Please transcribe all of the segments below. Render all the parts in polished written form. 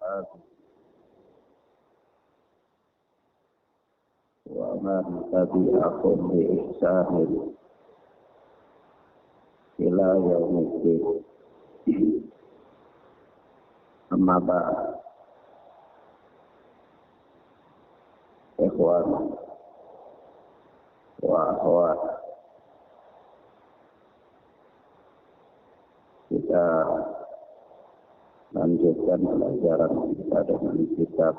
وأصحابه ومن تبعهم بإحسان إلى يوم الدين. أما بعد، إخوان وأخوات, kita lanjutkan pelajaran kita dengan kitab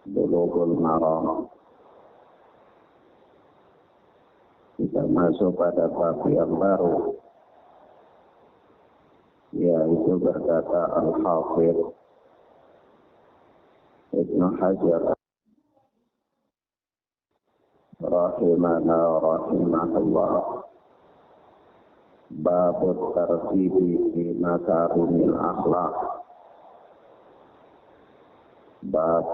Bulughul Maram. Kita masuk pada bab yang baru, yaitu berkata Al-Hafidz Ibnu Hajar rahimana rahimahullah, bab tartibi fi makarimil akhlaq, bab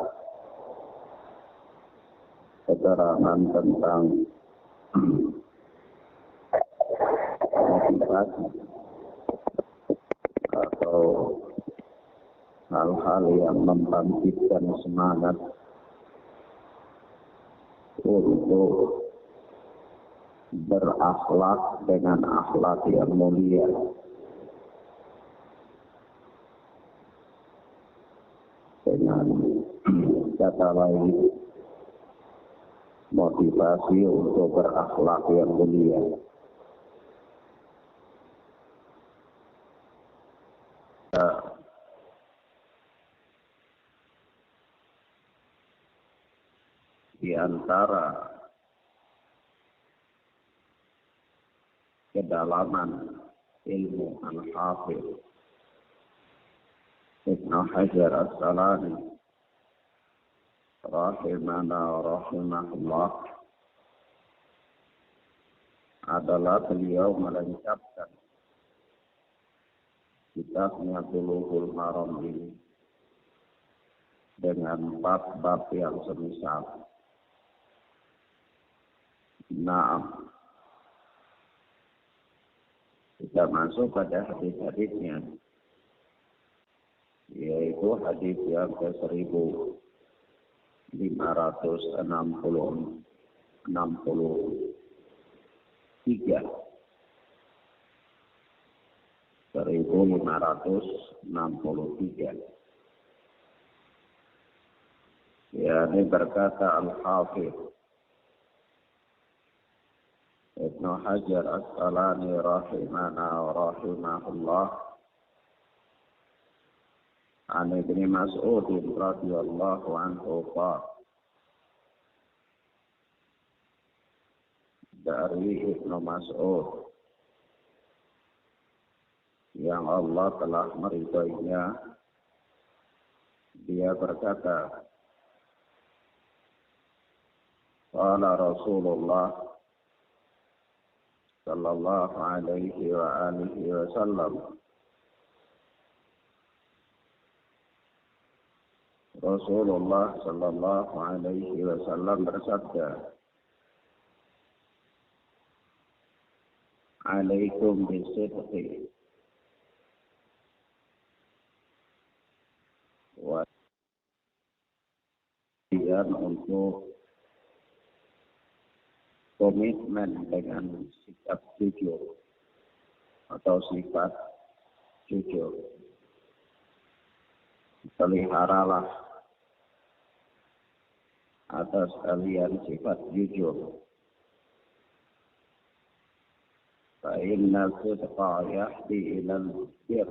keterangan tentang motivasi atau hal-hal yang membangkitkan semangat untuk berakhlak dengan akhlak yang mulia. Dengan kata lain, motivasi untuk berakhlak yang mulia. Di antara kedalaman ilmu Al-Hafidz Ibnu Hajar As-Asqalani rahimana rahimahullah adalah beliau melencapkan kitabnya Bulughul Maram ini dengan bab-bab yang semisal. Naam, kita masuk pada hadis-hadisnya, yaitu hadis yang ke-1563, yakni berkata Al-Hafidz Ibnu Hajar As-Asqalani rahimana rahimahullah, an Ibnu Mas'ud radhiyallahu anhu qala, dari Ibnu Mas'ud yang Allah telah meridainya, dia berkata, qala Rasulullah sallallahu alaihi wa alihi wa sallam, Rasulullah sallallahu alaihi wa sallam bersabda, alaikum bisidqi wa untuk komitmen dengan sikap jujur atau sifat jujur. Peliharalah atas kalian sifat jujur. Fa inna sidqa yahdi ilal bir.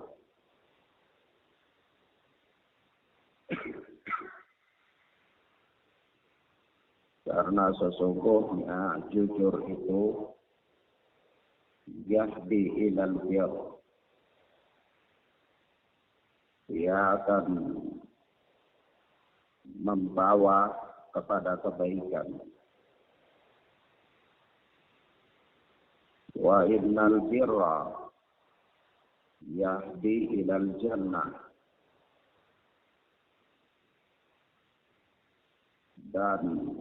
Karena sesungguhnya jujur itu yahdi ilal bir, dia akan membawa kepada kebaikan. Wa innal birra yahdi ilal jannah, dan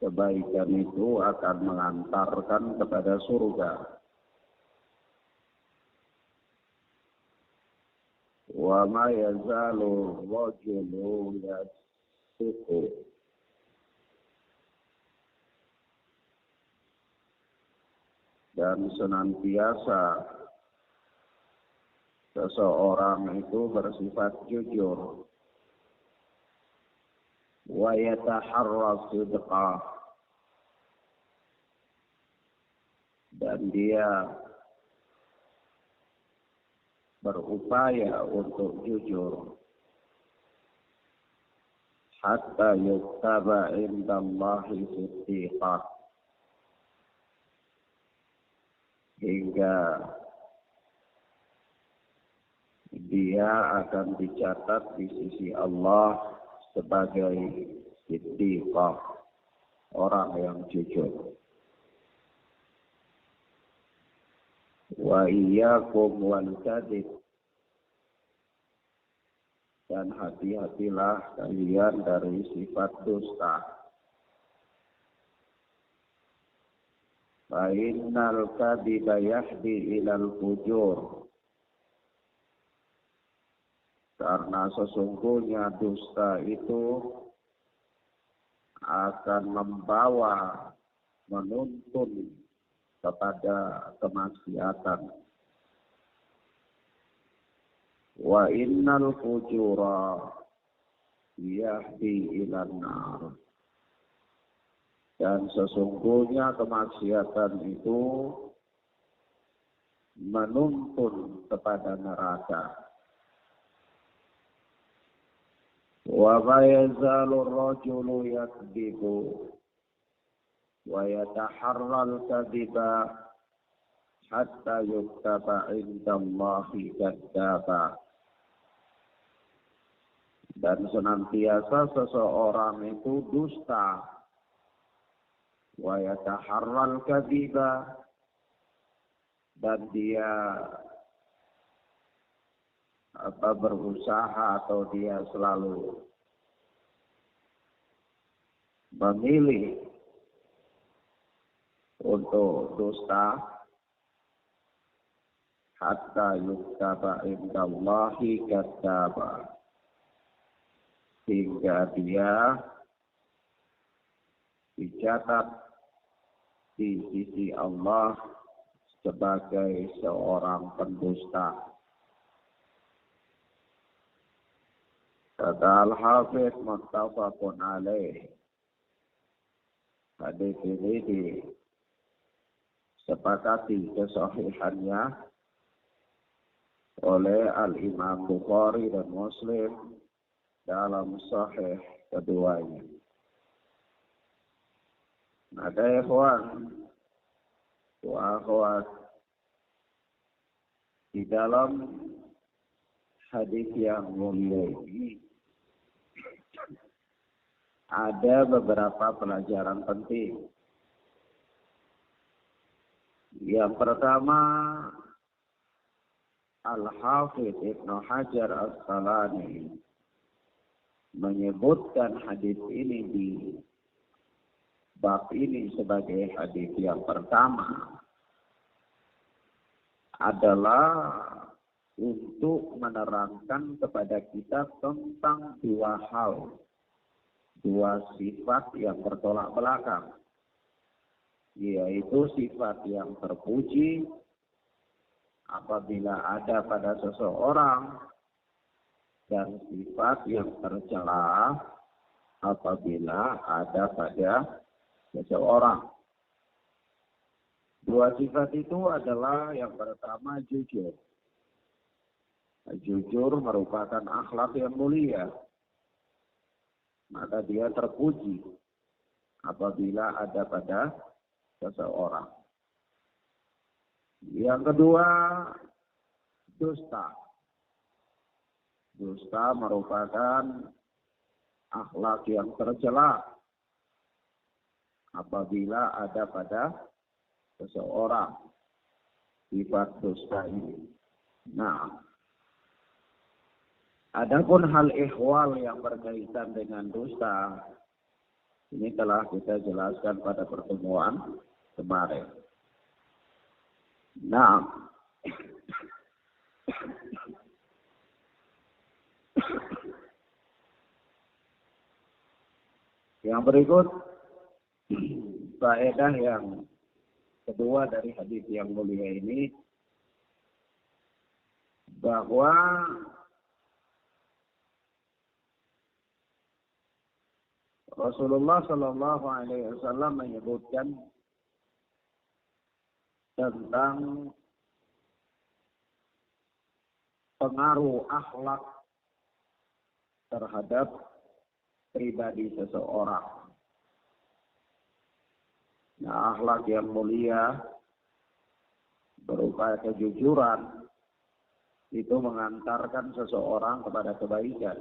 kebaikan itu akan mengantarkan kepada surga. wa ma yazalu rajulu yasfiqu. Dan senantiasa seseorang itu bersifat jujur. Wa yataharra sidqa. Dan dia berupaya untuk jujur. Hatta yuktaba indallahi siddiqah. Hingga dia akan dicatat di sisi Allah sebagai siddiqah, orang yang jujur. Wa iyyakum wal kadhib. Dan hati-hatilah kalian dari sifat dusta. Fa innal kadhiba yahdi ilal fujur. Karena sesungguhnya dusta itu akan membawa, menuntun kepada kemaksiatan. Wa innal fujura yahdi ilan nar. Dan sesungguhnya kemaksiatan itu menuntun kepada neraka. Wa ma yazalu ar-rajulu yakdzibu wa yataharral kadhiba hatta yuktaba indallahi kadzdzaba. Dan senantiasa seseorang itu dusta. Wa yataharral kadhiba. Dan dia berusaha atau dia selalu memilih untuk dusta hatta yuktaba indallahi kadzdzaba, hingga dia dicatat di sisi Allah sebagai seorang pendusta. Kata Al-Hafidz muttafaqun alaih. Hadis ini disepakati kesahihannya oleh Al-Imam Bukhari dan Muslim dalam sahih keduanya. Ada ikhwan wa akhwat, di dalam hadis yang mulia ini ada beberapa pelajaran penting. Yang pertama, Al-Hafidz Ibnu Hajar Asqalani menyebutkan hadis ini di bab ini sebagai hadis yang pertama adalah untuk menerangkan kepada kita tentang dua hal, dua sifat yang bertolak belakang, yaitu sifat yang terpuji apabila ada pada seseorang dan sifat yang tercela apabila ada pada seseorang. Dua sifat itu adalah yang pertama jujur. Jujur merupakan akhlak yang mulia. Maka dia terpuji apabila ada pada seseorang. Yang kedua, dusta. Dusta merupakan akhlak yang tercela apabila ada pada seseorang sifat dusta ini. Nah, adapun hal ihwal yang berkaitan dengan dusta, ini telah kita jelaskan pada pertemuan kemarin. Nah, Yang berikut faedah yang kedua dari hadis yang mulia ini, bahwa Rasulullah Shallallahu Alaihi Wasallam menyebutkan tentang pengaruh akhlak terhadap pribadi seseorang. Nah, akhlak yang mulia berupa kejujuran itu mengantarkan seseorang kepada kebaikan.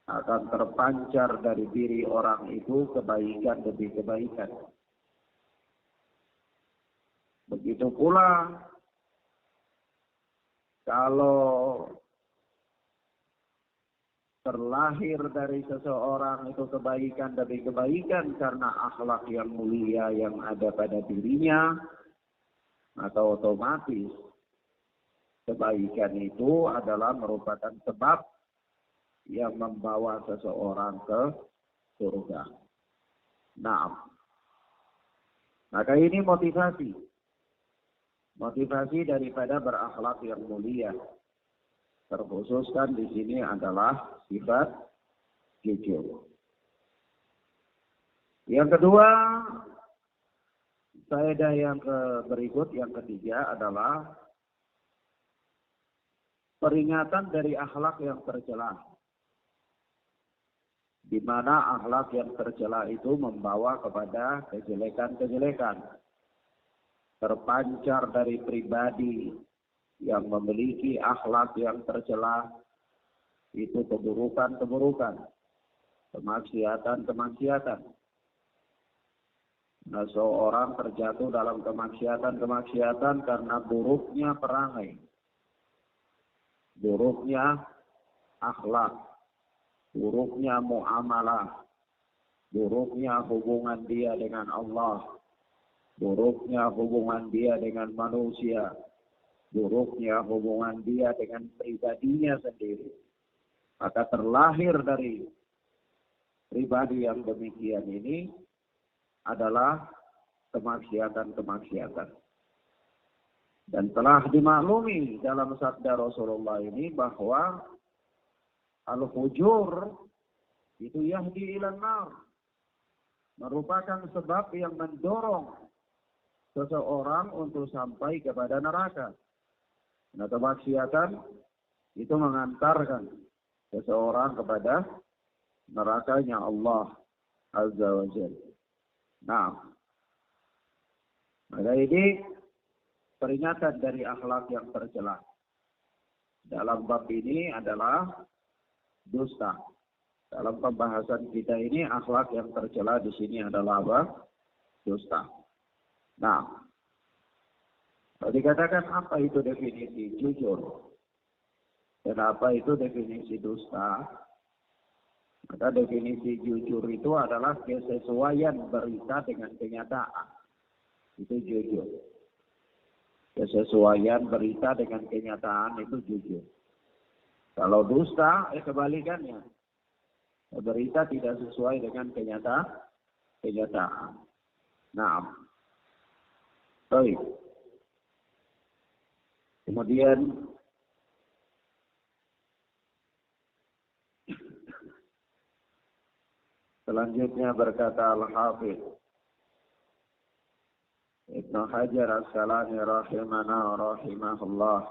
Akan terpancar dari diri orang itu kebaikan demi kebaikan. Begitu pula kalau terlahir dari seseorang itu kebaikan demi kebaikan karena akhlak yang mulia yang ada pada dirinya, maka otomatis kebaikan itu adalah merupakan sebab yang membawa seseorang ke surga. Nah, maka ini motivasi daripada berakhlak yang mulia. Terkhususkan di sini adalah sifat jujur. Yang kedua, faedah yang berikut yang ketiga adalah peringatan dari akhlak yang tercela. Di mana akhlak yang tercela itu membawa kepada kejelekan-kejelekan. Terpancar dari pribadi yang memiliki akhlak yang tercela itu keburukan-keburukan, kemaksiatan-kemaksiatan. Nah, seorang terjatuh dalam kemaksiatan-kemaksiatan karena buruknya perangai, buruknya akhlak, buruknya muamalah, buruknya hubungan dia dengan Allah, buruknya hubungan dia dengan manusia, buruknya hubungan dia dengan pribadinya sendiri. Maka terlahir dari pribadi yang demikian ini adalah kemaksiatan-kemaksiatan. Dan telah dimaklumi dalam sabda Rasulullah ini bahwa al-fujur itu yahdi ilan nar, merupakan sebab yang mendorong seseorang untuk sampai kepada neraka. Nah, kemaksiatan itu mengantarkan seseorang kepada nerakanya Allah Azza wa Jalla. Nah, maka ini peringatan dari akhlak yang tercela. Dalam bab ini adalah dusta. Dalam pembahasan kita ini akhlak yang tercela di sini adalah apa? Dusta. Nah, kalau dikatakan apa itu definisi jujur dan apa itu definisi dusta, maka definisi jujur itu adalah kesesuaian berita dengan kenyataan. Itu jujur. Kesesuaian berita dengan kenyataan itu jujur. Kalau dusta, kebalikannya. Berita tidak sesuai dengan kenyataan. Nah, baik. Kemudian selanjutnya berkata Al-Hafidh Ibnu Hajar As-Qalani rahimana wa rahimahullah,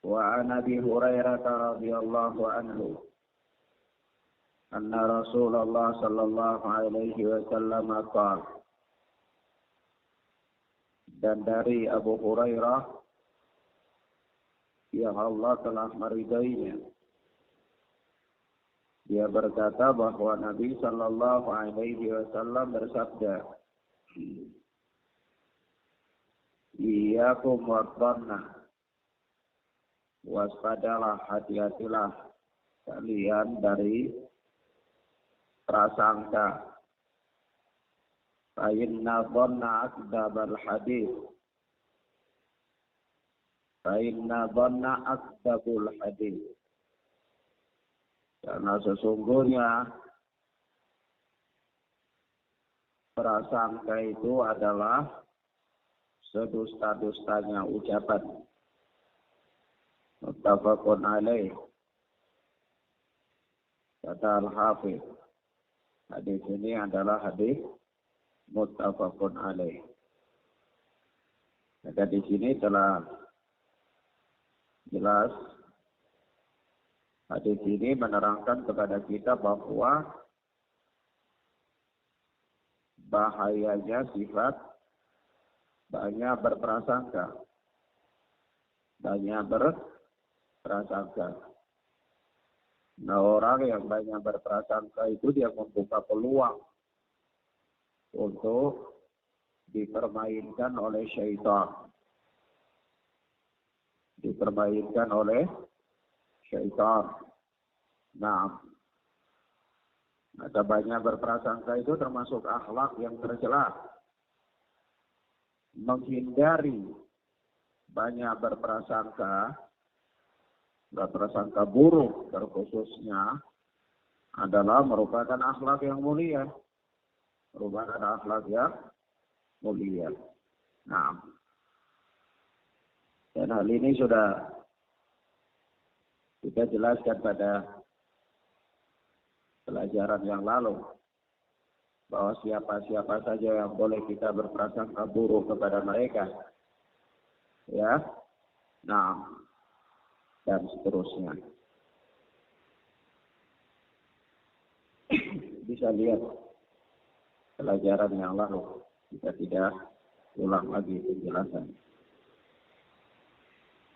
wa an Abi Hurairah radhiyallahu anhu anna Rasulullah sallallahu alaihi wasallam qala, dan dari Abu Hurairah yang Allah telah meridainya, dia berkata bahwa Nabi sallallahu alaihi wasallam bersabda, iyyakum wadhanna, waspadalah, hati-hatilah kalian dari prasangka. Fa inna dhanna akdzabal hadits. Fa inna dhanna akdzabul hadits. Karena sesungguhnya prasangka itu adalah sedusta-dustanya ucapan. Muttafaqun alaih. Kata Al-Hafidz, hadis ini adalah hadis muttafaqun alaih. Maka di sini telah jelas hadis ini menerangkan kepada kita bahwa bahayanya sifat banyak berprasangka. Banyak berprasangka. Nah, orang yang banyak berprasangka itu dia membuka peluang untuk dipermainkan oleh syaitan. Dipermainkan oleh syaitan. Nah, maka banyak berprasangka itu termasuk akhlak yang tercela. Menghindari banyak berprasangka buruk terkhususnya adalah merupakan akhlak yang mulia. Merupakan akhlak yang mulia. Nah, dan hal ini sudah kita jelaskan pada pelajaran yang lalu, bahwa siapa-siapa saja yang boleh kita berprasangka buruk kepada mereka. Ya, nah, dan seterusnya. Bisa lihat pelajaran yang lalu. Kita tidak ulang lagi penjelasan.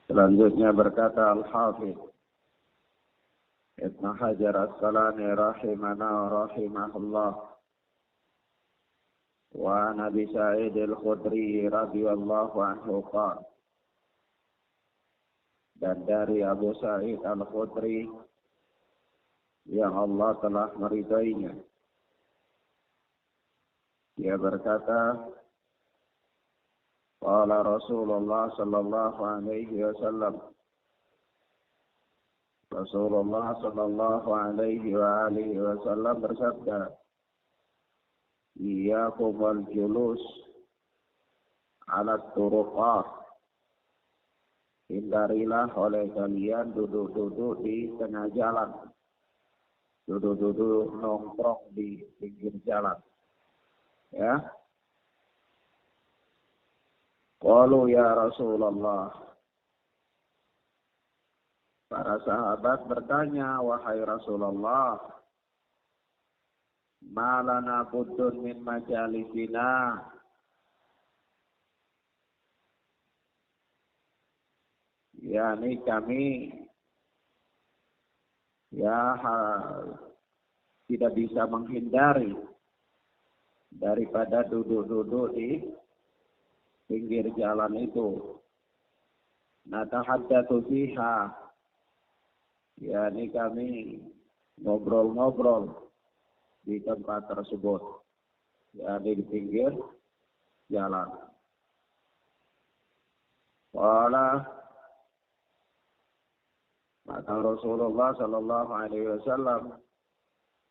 Selanjutnya berkata Al-Hafidz Ibn Hajar As-Qalani rahimana rahimahullah. Wa Nabi Sa'id Al-Khudri radhiyallahu anhu qala. Dan dari Abu Sa'id Al-Khudri yang Allah telah meridainya, dia berkata, qala Rasulullah sallallahu alaihi wasallam, Rasulullah sallallahu alaihi wa alihi wasallam bersabda, iyyakum wal julus ala turuqat. Hindarilah oleh kalian duduk-duduk di tengah jalan. Duduk-duduk nongkrong di pinggir jalan. Ya. Qalu ya Rasulullah. Para sahabat bertanya, wahai Rasulullah, ma lana buddun min majalisina. Yani kami tidak bisa menghindari daripada duduk-duduk di pinggir jalan itu. Natahaddatsu fiha, yani kami ngobrol-ngobrol di tempat tersebut, yani di pinggir jalan. Qala, maka Rasulullah sallallahu alaihi wasallam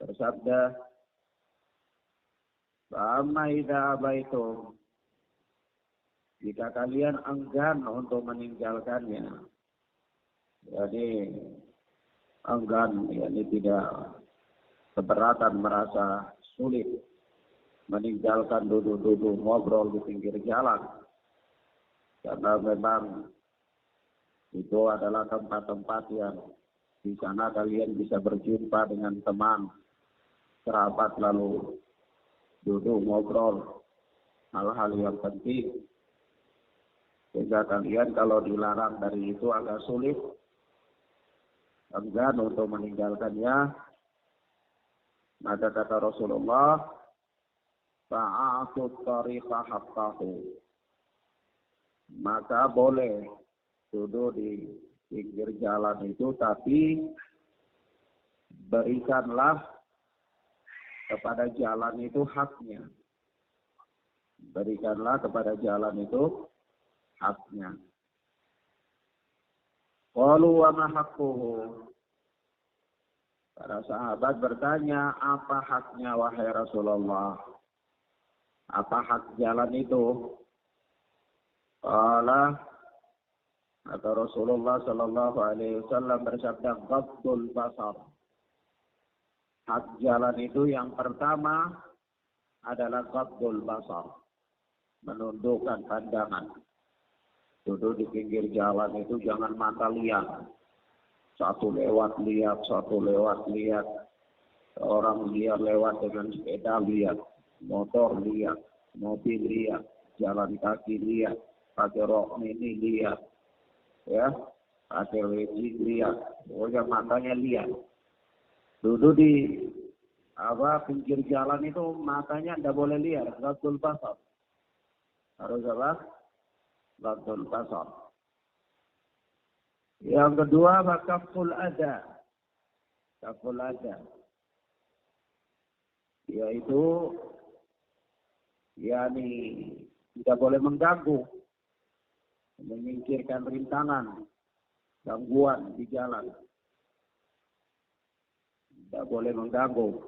bersabda, "Amma idza abaitum." Jika kalian enggan untuk meninggalkannya. Jadi enggan, yakni tidak keberatan, merasa sulit meninggalkan duduk-duduk ngobrol di pinggir jalan. Karena memang itu adalah tempat-tempat yang di sana kalian bisa berjumpa dengan teman, kerabat, lalu duduk ngobrol hal-hal yang penting. Sehingga kalian kalau dilarang dari itu agak sulit, enggan untuk meninggalkannya. Maka kata Rasulullah, fa'atut tariqa haqqahu. Maka boleh duduk di pinggir jalan itu, tapi berikanlah kepada jalan itu haknya. Berikanlah kepada jalan itu haknya. Qalu wa ma haqquhu. Para sahabat bertanya, apa haknya wahai Rasulullah? Apa hak jalan itu? Qala, kata Rasulullah sallallahu alaihi wasallam bersabda, ghaddul basar. Hak jalan itu yang pertama adalah ghaddul basar. Menundukkan pandangan. Duduk di pinggir jalan itu jangan mata lihat. Satu lewat lihat, satu lewat lihat. Orang lihat lewat dengan sepeda lihat. Motor lihat. Mobil lihat. Jalan kaki lihat. Pakai rok mini lihat. Ya. Pakai weci lihat. Pokoknya matanya lihat. Duduk di pinggir jalan itu matanya tidak boleh lihat. Ghaddul basar. Harus apa? Ghaddul basar. Yang kedua, kaful ada. Kaful ada. Yaitu, tidak boleh mengganggu. Menyingkirkan rintangan, gangguan di jalan. Tidak boleh mengganggu.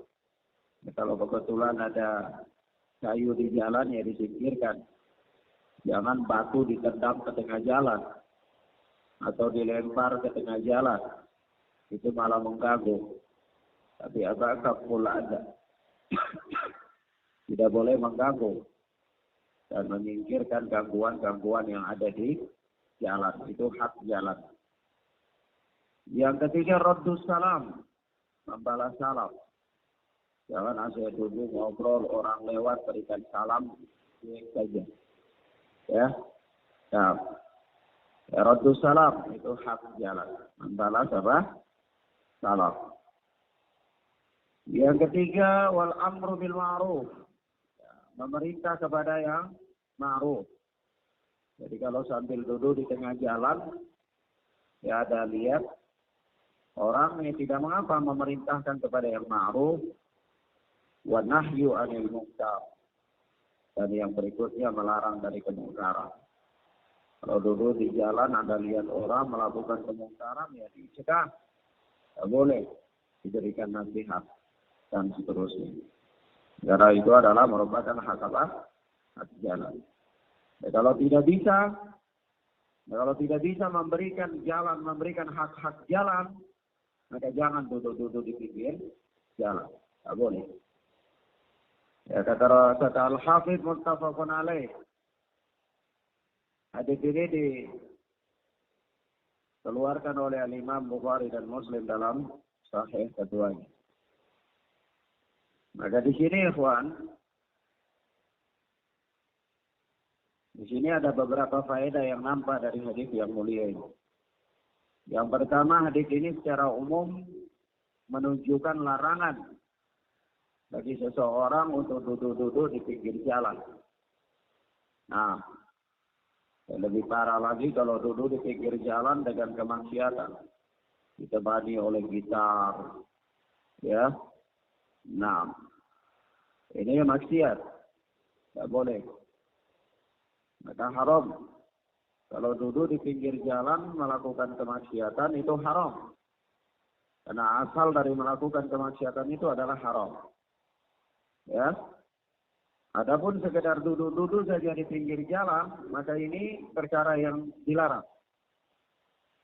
Kalau kebetulan ada kayu di jalan, ya disingkirkan. Jangan batu ditendang ke tengah jalan atau dilempar ke tengah jalan. Itu malah mengganggu. Tapi kaful ada. Tidak boleh mengganggu dan menyingkirkan gangguan-gangguan yang ada di jalan. Itu hak jalan. Yang ketiga, raddus salam. Membalas salam. Jangan asal duduk ngobrol, orang lewat berikan salam saja. Ya. Nah, raddus salam itu hak jalan. Membalas apa? Salam. Yang ketiga, wal amru bil ma'ruf. Memerintah kepada yang ma'ruf. Jadi kalau sambil duduk di tengah jalan, ya ada lihat orang yang tidak mengapa memerintahkan kepada yang ma'ruf, wa nahyu 'anil munkar. Dan yang berikutnya melarang dari kemungkaran. Kalau duduk di jalan Anda lihat orang melakukan kemungkaran, ya dicegah. Tidak boleh diberikan nasihat dan seterusnya. Karena itu adalah merupakan hak apa? Hak jalan. Kalau tidak bisa memberikan jalan, memberikan hak-hak jalan, maka jangan duduk-duduk di pinggir jalan. Tidak boleh. Ya, kata Al-Hafidh muttafaqun alaih. Hadis ini dikeluarkan oleh Imam Bukhari dan Muslim dalam sahih keduanya. Maka di sini, ikhwan, di sini ada beberapa faedah yang nampak dari hadis yang mulia ini. Yang pertama, hadis ini secara umum menunjukkan larangan bagi seseorang untuk duduk-duduk di pinggir jalan. Nah, lebih parah lagi kalau duduk di pinggir jalan dengan kemaksiatan. Ditemani oleh gitar. Ya. Nah, ini maksiat. Tidak boleh. Maka haram. Kalau duduk di pinggir jalan melakukan kemaksiatan itu haram. Karena asal dari melakukan kemaksiatan itu adalah haram. Ya. Adapun sekedar duduk-duduk saja di pinggir jalan, maka ini perkara yang dilarang.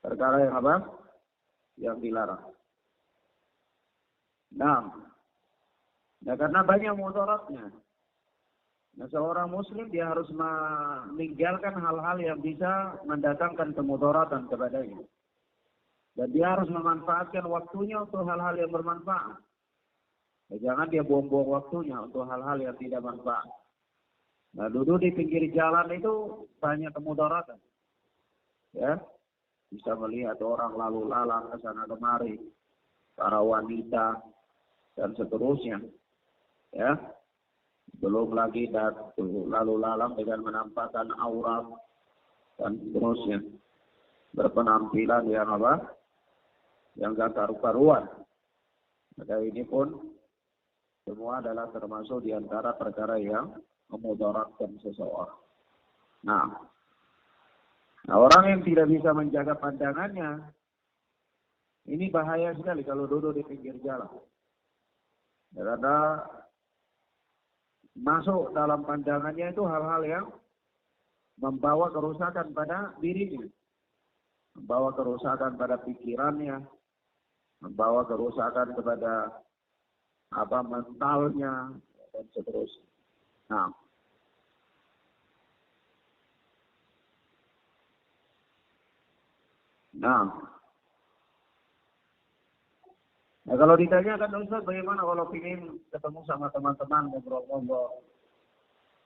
Perkara yang apa? Yang dilarang. Nah, karena banyak mudaratnya. Nah, seorang muslim dia harus meninggalkan hal-hal yang bisa mendatangkan kemudaratan kepadanya. Dan dia harus memanfaatkan waktunya untuk hal-hal yang bermanfaat. Jangan dia buang-buang waktunya untuk hal-hal yang tidak manfaat. Nah, duduk di pinggir jalan itu banyak kemudaratan. Ya, bisa melihat orang lalu lalang ke sana kemari, para wanita dan seterusnya. Ya, belum lagi lalu lalang dengan menampakkan aurat dan seterusnya. Berpenampilan yang apa? Yang gak karu-karuan. Maka ini pun semua adalah termasuk di antara perkara yang memudaratkan seseorang. Nah, orang yang tidak bisa menjaga pandangannya, ini bahaya sekali kalau duduk di pinggir jalan. Karena masuk dalam pandangannya itu hal-hal yang membawa kerusakan pada dirinya, membawa kerusakan pada pikirannya, membawa kerusakan kepada mentalnya dan seterusnya. Nah, kalau ditanyakan Ustaz bagaimana kalau ingin ketemu sama teman-teman ngobrol-ngobrol,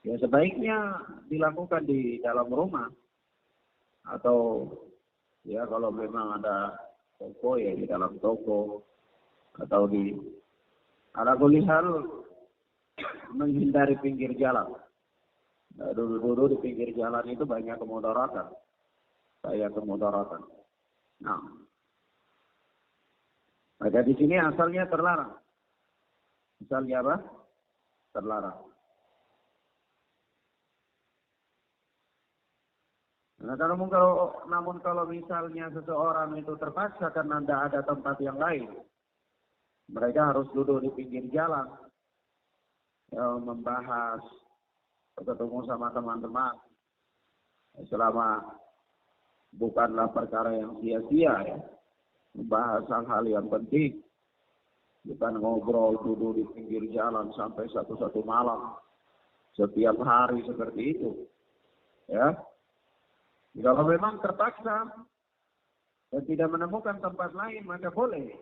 ya sebaiknya dilakukan di dalam rumah atau ya kalau memang ada toko ya di dalam toko atau di ala kulli hal menghindari pinggir jalan. Nah, dulu-dulu di pinggir jalan itu banyak kemudaratan. Nah, maka di sini asalnya terlarang. Asalnya apa? Terlarang. Nah, namun kalau misalnya seseorang itu terpaksa karena tidak ada tempat yang lain, mereka harus duduk di pinggir jalan, ya, membahas, ketemu sama teman-teman, selama bukanlah perkara yang sia-sia ya, membahas hal-hal yang penting, bukan ngobrol duduk di pinggir jalan sampai satu malam, setiap hari seperti itu, ya. Kalau memang terpaksa dan tidak menemukan tempat lain, maka boleh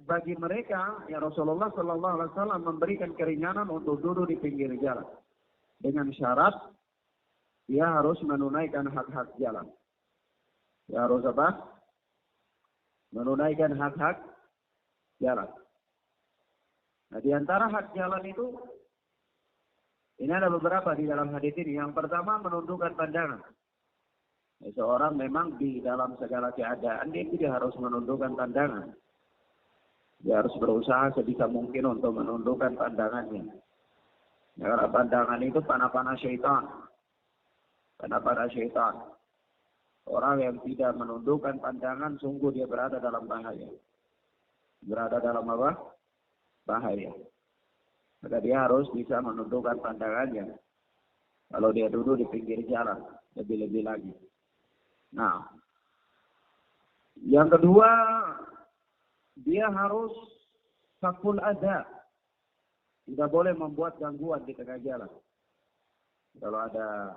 bagi mereka ya Rasulullah Sallallahu Alaihi Wasallam memberikan keringanan untuk duduk di pinggir jalan dengan syarat dia harus menunaikan hak-hak jalan. Dia harus apa? Menunaikan hak-hak jalan. Nah, di antara hak jalan itu ini ada beberapa di dalam hadis ini. Yang pertama menundukkan pandangan. Seorang memang di dalam segala keadaan dia tidak harus menundukkan pandangan. Dia harus berusaha sebisa mungkin untuk menundukkan pandangannya. Karena pandangan itu panah-panah syaitan. Panah-panah syaitan. Orang yang tidak menundukkan pandangan sungguh dia berada dalam bahaya. Berada dalam apa? Bahaya. Maka dia harus bisa menundukkan pandangannya. Kalau dia duduk di pinggir jalan, lebih-lebih lagi. Nah, yang kedua, dia harus sakul adab. Tidak boleh membuat gangguan di tengah jalan. Kalau ada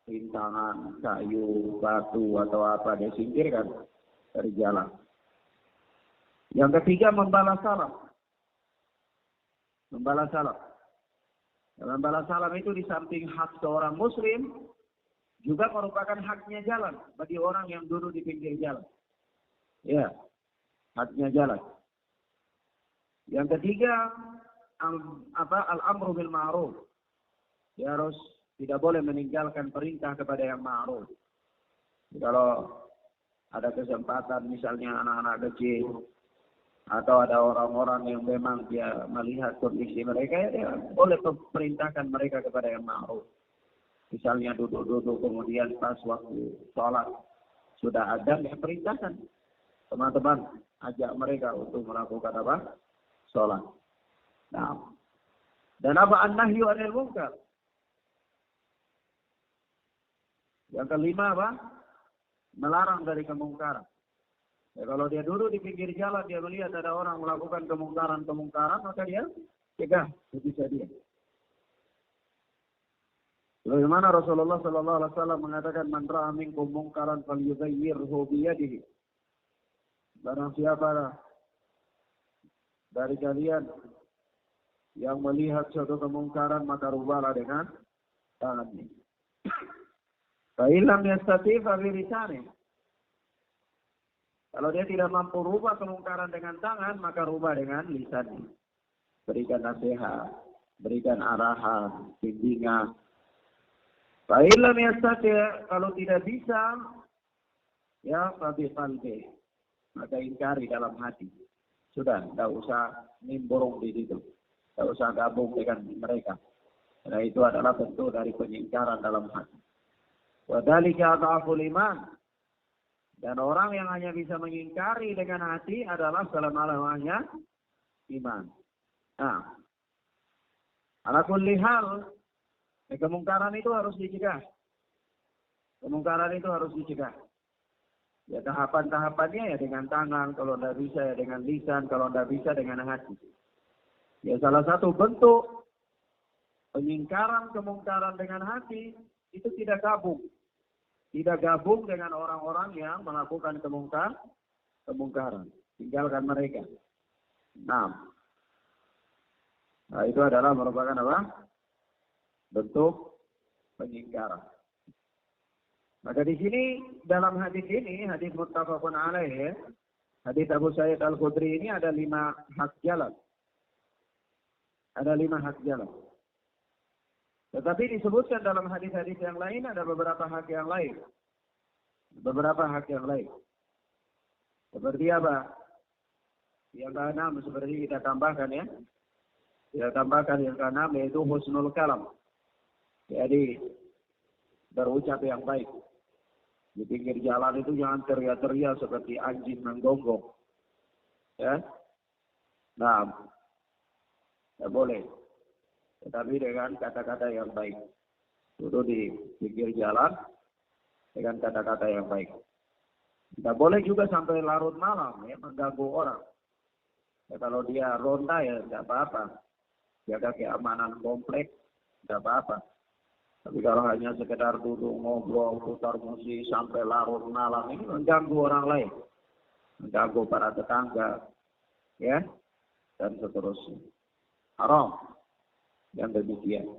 rintangan, kayu, batu atau apa, dia singkirkan dari jalan. Yang ketiga, membalas salam. Membalas salam. Dalam balas salam itu di samping hak seorang muslim, juga merupakan haknya jalan bagi orang yang duduk di pinggir jalan. Ya, haknya jalan. Yang ketiga, al-amru bil ma'ruf. Dia harus tidak boleh meninggalkan perintah kepada yang ma'ruf. Kalau ada kesempatan misalnya anak-anak kecil atau ada orang-orang yang memang dia melihat kondisi mereka, dia boleh perintahkan mereka kepada yang ma'ruf. Misalnya duduk-duduk kemudian pas waktu sholat sudah ada yang perintahkan. Teman-teman, ajak mereka untuk melakukan apa? Sholat. Nah, dan apa an-nahyu 'anil munkar? Yang kelima apa? Melarang dari kemungkaran. Ya, kalau dia duduk di pinggir jalan, dia melihat ada orang melakukan kemungkaran, maka dia cegah, bisa dia. Bagaimana Rasulullah Sallallahu Alaihi Wasallam mengatakan, "Man ra'a minkum mungkaran falyughayyirhu biyadihi." Barang siapa dari kalian yang melihat suatu kemungkaran, maka rubahlah dengan tangannya. Fa illam yastati' fa bi lisanihi. Kalau dia tidak mampu rubah kemungkaran dengan tangan, maka rubah dengan lisannya. Berikan nasihat, berikan arahan, bimbingan. Fa illam yastati', kalau tidak bisa, ya fa bi qalbi. maka ingkari dalam hati. Sudah, tidak usah nimbrung di situ. Tidak usah gabung dengan mereka. Karena itu adalah bentuk dari pengingkaran dalam hati. Wadzalika adhaful iman. Dan orang yang hanya bisa mengingkari dengan hati adalah selama-lamanya iman. Nah, ala kulli hal, kemungkaran itu harus dicegah. Kemungkaran itu harus dicegah. Ya tahapan-tahapannya ya dengan tangan, kalau tidak bisa ya dengan lisan, kalau tidak bisa dengan hati. Ya salah satu bentuk pengingkaran kemungkaran dengan hati itu tidak gabung. Tidak gabung dengan orang-orang yang melakukan kemungkaran. Tinggalkan mereka. Nah, itu adalah merupakan apa? Bentuk pengingkaran. Maka di sini dalam hadis ini, hadis muttafaqun alaih, hadis Abu Sa'id Al-Khudri ini ada 5 hak jalan. Ada 5 hak jalan. Tetapi disebutkan dalam hadis-hadis yang lain ada beberapa hak yang lain. Beberapa hak yang lain. Seperti apa? Yang keenam seperti kita tambahkan ya. Kita tambahkan yang keenam yaitu husnul kalam. Jadi berucap yang baik. Di pinggir jalan itu jangan teriak-teriak seperti anjing menggonggong. Ya. Nah, tidak boleh. Tetapi dengan kata-kata yang baik. Duduk di pinggir jalan dengan kata-kata yang baik. Tidak boleh juga sampai larut malam ya, mengganggu orang. Ya, kalau dia ronda ya tidak apa-apa. Jaga keamanan komplek, tidak apa-apa. Tapi kalau hanya sekedar duduk ngobrol, putar musik sampai larut malam ini mengganggu orang lain, mengganggu para tetangga, ya, dan seterusnya. Haram yang demikian.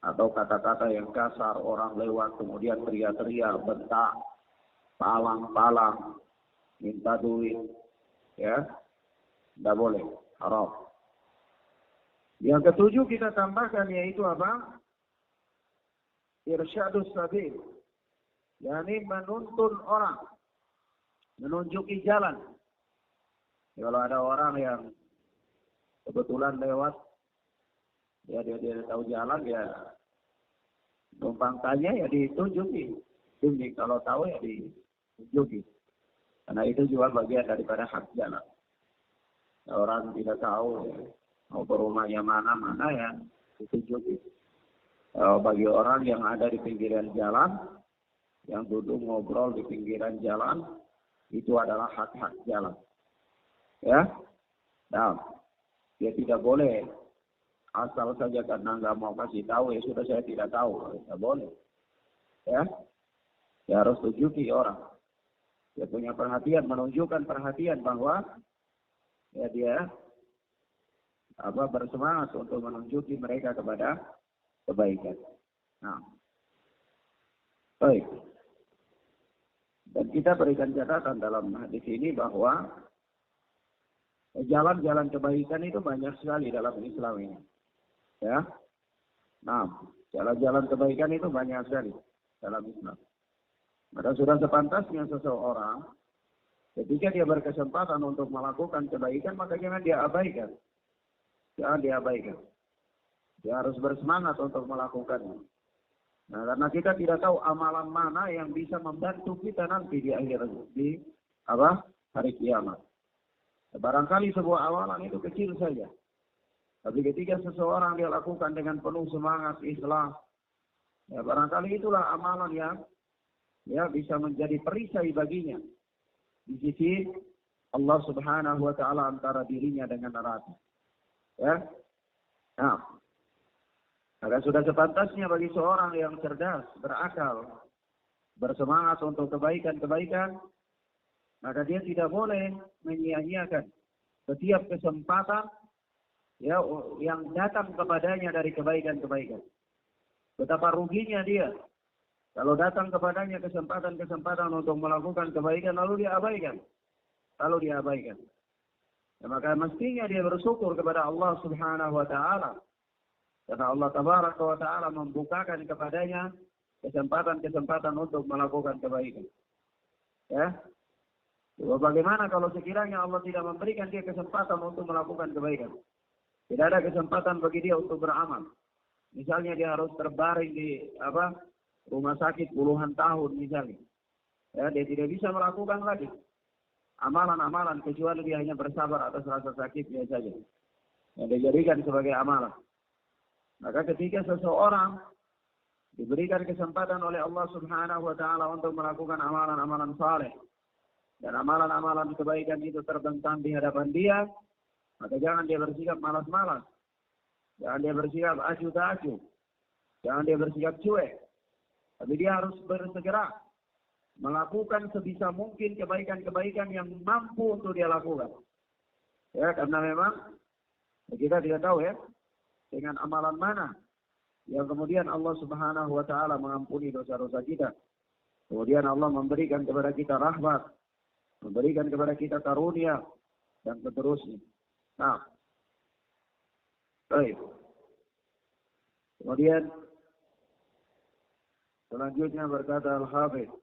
Atau kata-kata yang kasar, orang lewat kemudian teriak-teriak, bentak, palang-palang, minta duit, ya, tidak boleh, haram. Yang ketujuh kita tambahkan yaitu apa? Irsyadus sabil, yakni menuntun orang, menunjuki jalan. Kalau ada orang yang kebetulan lewat, ya dia tahu jalan, ya numpang tanya ya ditunjuki. Ini kalau tahu ya ditunjuki. Karena itu juga bagian daripada hak jalan. Orang tidak tahu ya, mau ke rumahnya mana ya ditunjuki. Bagi orang yang ada di pinggiran jalan, yang duduk ngobrol di pinggiran jalan, itu adalah hak-hak jalan. Ya, nah, dia tidak boleh asal saja karena nggak mau kasih tahu, ya sudah saya tidak tahu, tidak boleh. Ya, dia harus tunjuki orang. Dia punya perhatian, menunjukkan perhatian bahwa ya dia bersemangat untuk menunjuki mereka kepada kebaikan. Nah, baik. Dan kita berikan catatan dalam hadis ini bahwa jalan-jalan kebaikan itu banyak sekali dalam Islam ini. Ya. Nah, jalan-jalan kebaikan itu banyak sekali dalam Islam. Maka sudah sepantasnya seseorang ketika dia berkesempatan untuk melakukan kebaikan, maka jangan dia abaikan. Jangan dia abaikan. Dia harus bersemangat untuk melakukannya. Nah, karena kita tidak tahu amalan mana yang bisa membantu kita nanti di hari kiamat. Barangkali sebuah amalan itu kecil saja. Tapi ketika seseorang dia lakukan dengan penuh semangat ikhlas, ya barangkali itulah amalan yang ya bisa menjadi perisai baginya di sisi Allah Subhanahu wa taala antara dirinya dengan neraka. Ya. Nah, maka sudah sepantasnya bagi seorang yang cerdas, berakal, bersemangat untuk kebaikan-kebaikan, maka dia tidak boleh menyia-nyiakan setiap kesempatan ya yang datang kepadanya dari kebaikan-kebaikan. Betapa ruginya dia kalau datang kepadanya kesempatan-kesempatan untuk melakukan kebaikan lalu dia abaikan. Ya, maka mestinya dia bersyukur kepada Allah Subhanahu wa taala. Karena Allah Tabaraka wa Ta'ala membukakan kepadanya kesempatan-kesempatan untuk melakukan kebaikan. Ya. Bagaimana kalau sekiranya Allah tidak memberikan dia kesempatan untuk melakukan kebaikan? Tidak ada kesempatan bagi dia untuk beramal. Misalnya dia harus terbaring di rumah sakit puluhan tahun misalnya. Ya, dia tidak bisa melakukan lagi amalan-amalan kecuali dia hanya bersabar atas rasa sakitnya saja. Yang dijadikan sebagai amalan. Maka ketika seseorang diberikan kesempatan oleh Allah Subhanahu wa taala untuk melakukan amalan-amalan saleh dan amalan-amalan kebaikan itu terbentang di hadapan dia, maka jangan dia bersikap malas-malas. Jangan dia bersikap acuh tak acuh. Jangan dia bersikap cuek. Tapi dia harus bersegera melakukan sebisa mungkin kebaikan-kebaikan yang mampu untuk dia lakukan. Ya, karena memang kita tidak tahu ya dengan amalan mana yang kemudian Allah Subhanahu wa taala mengampuni dosa-dosa kita. Kemudian Allah memberikan kepada kita rahmat, memberikan kepada kita karunia dan seterusnya. Nah, baik. Kemudian selanjutnya berkata Al-Hafidz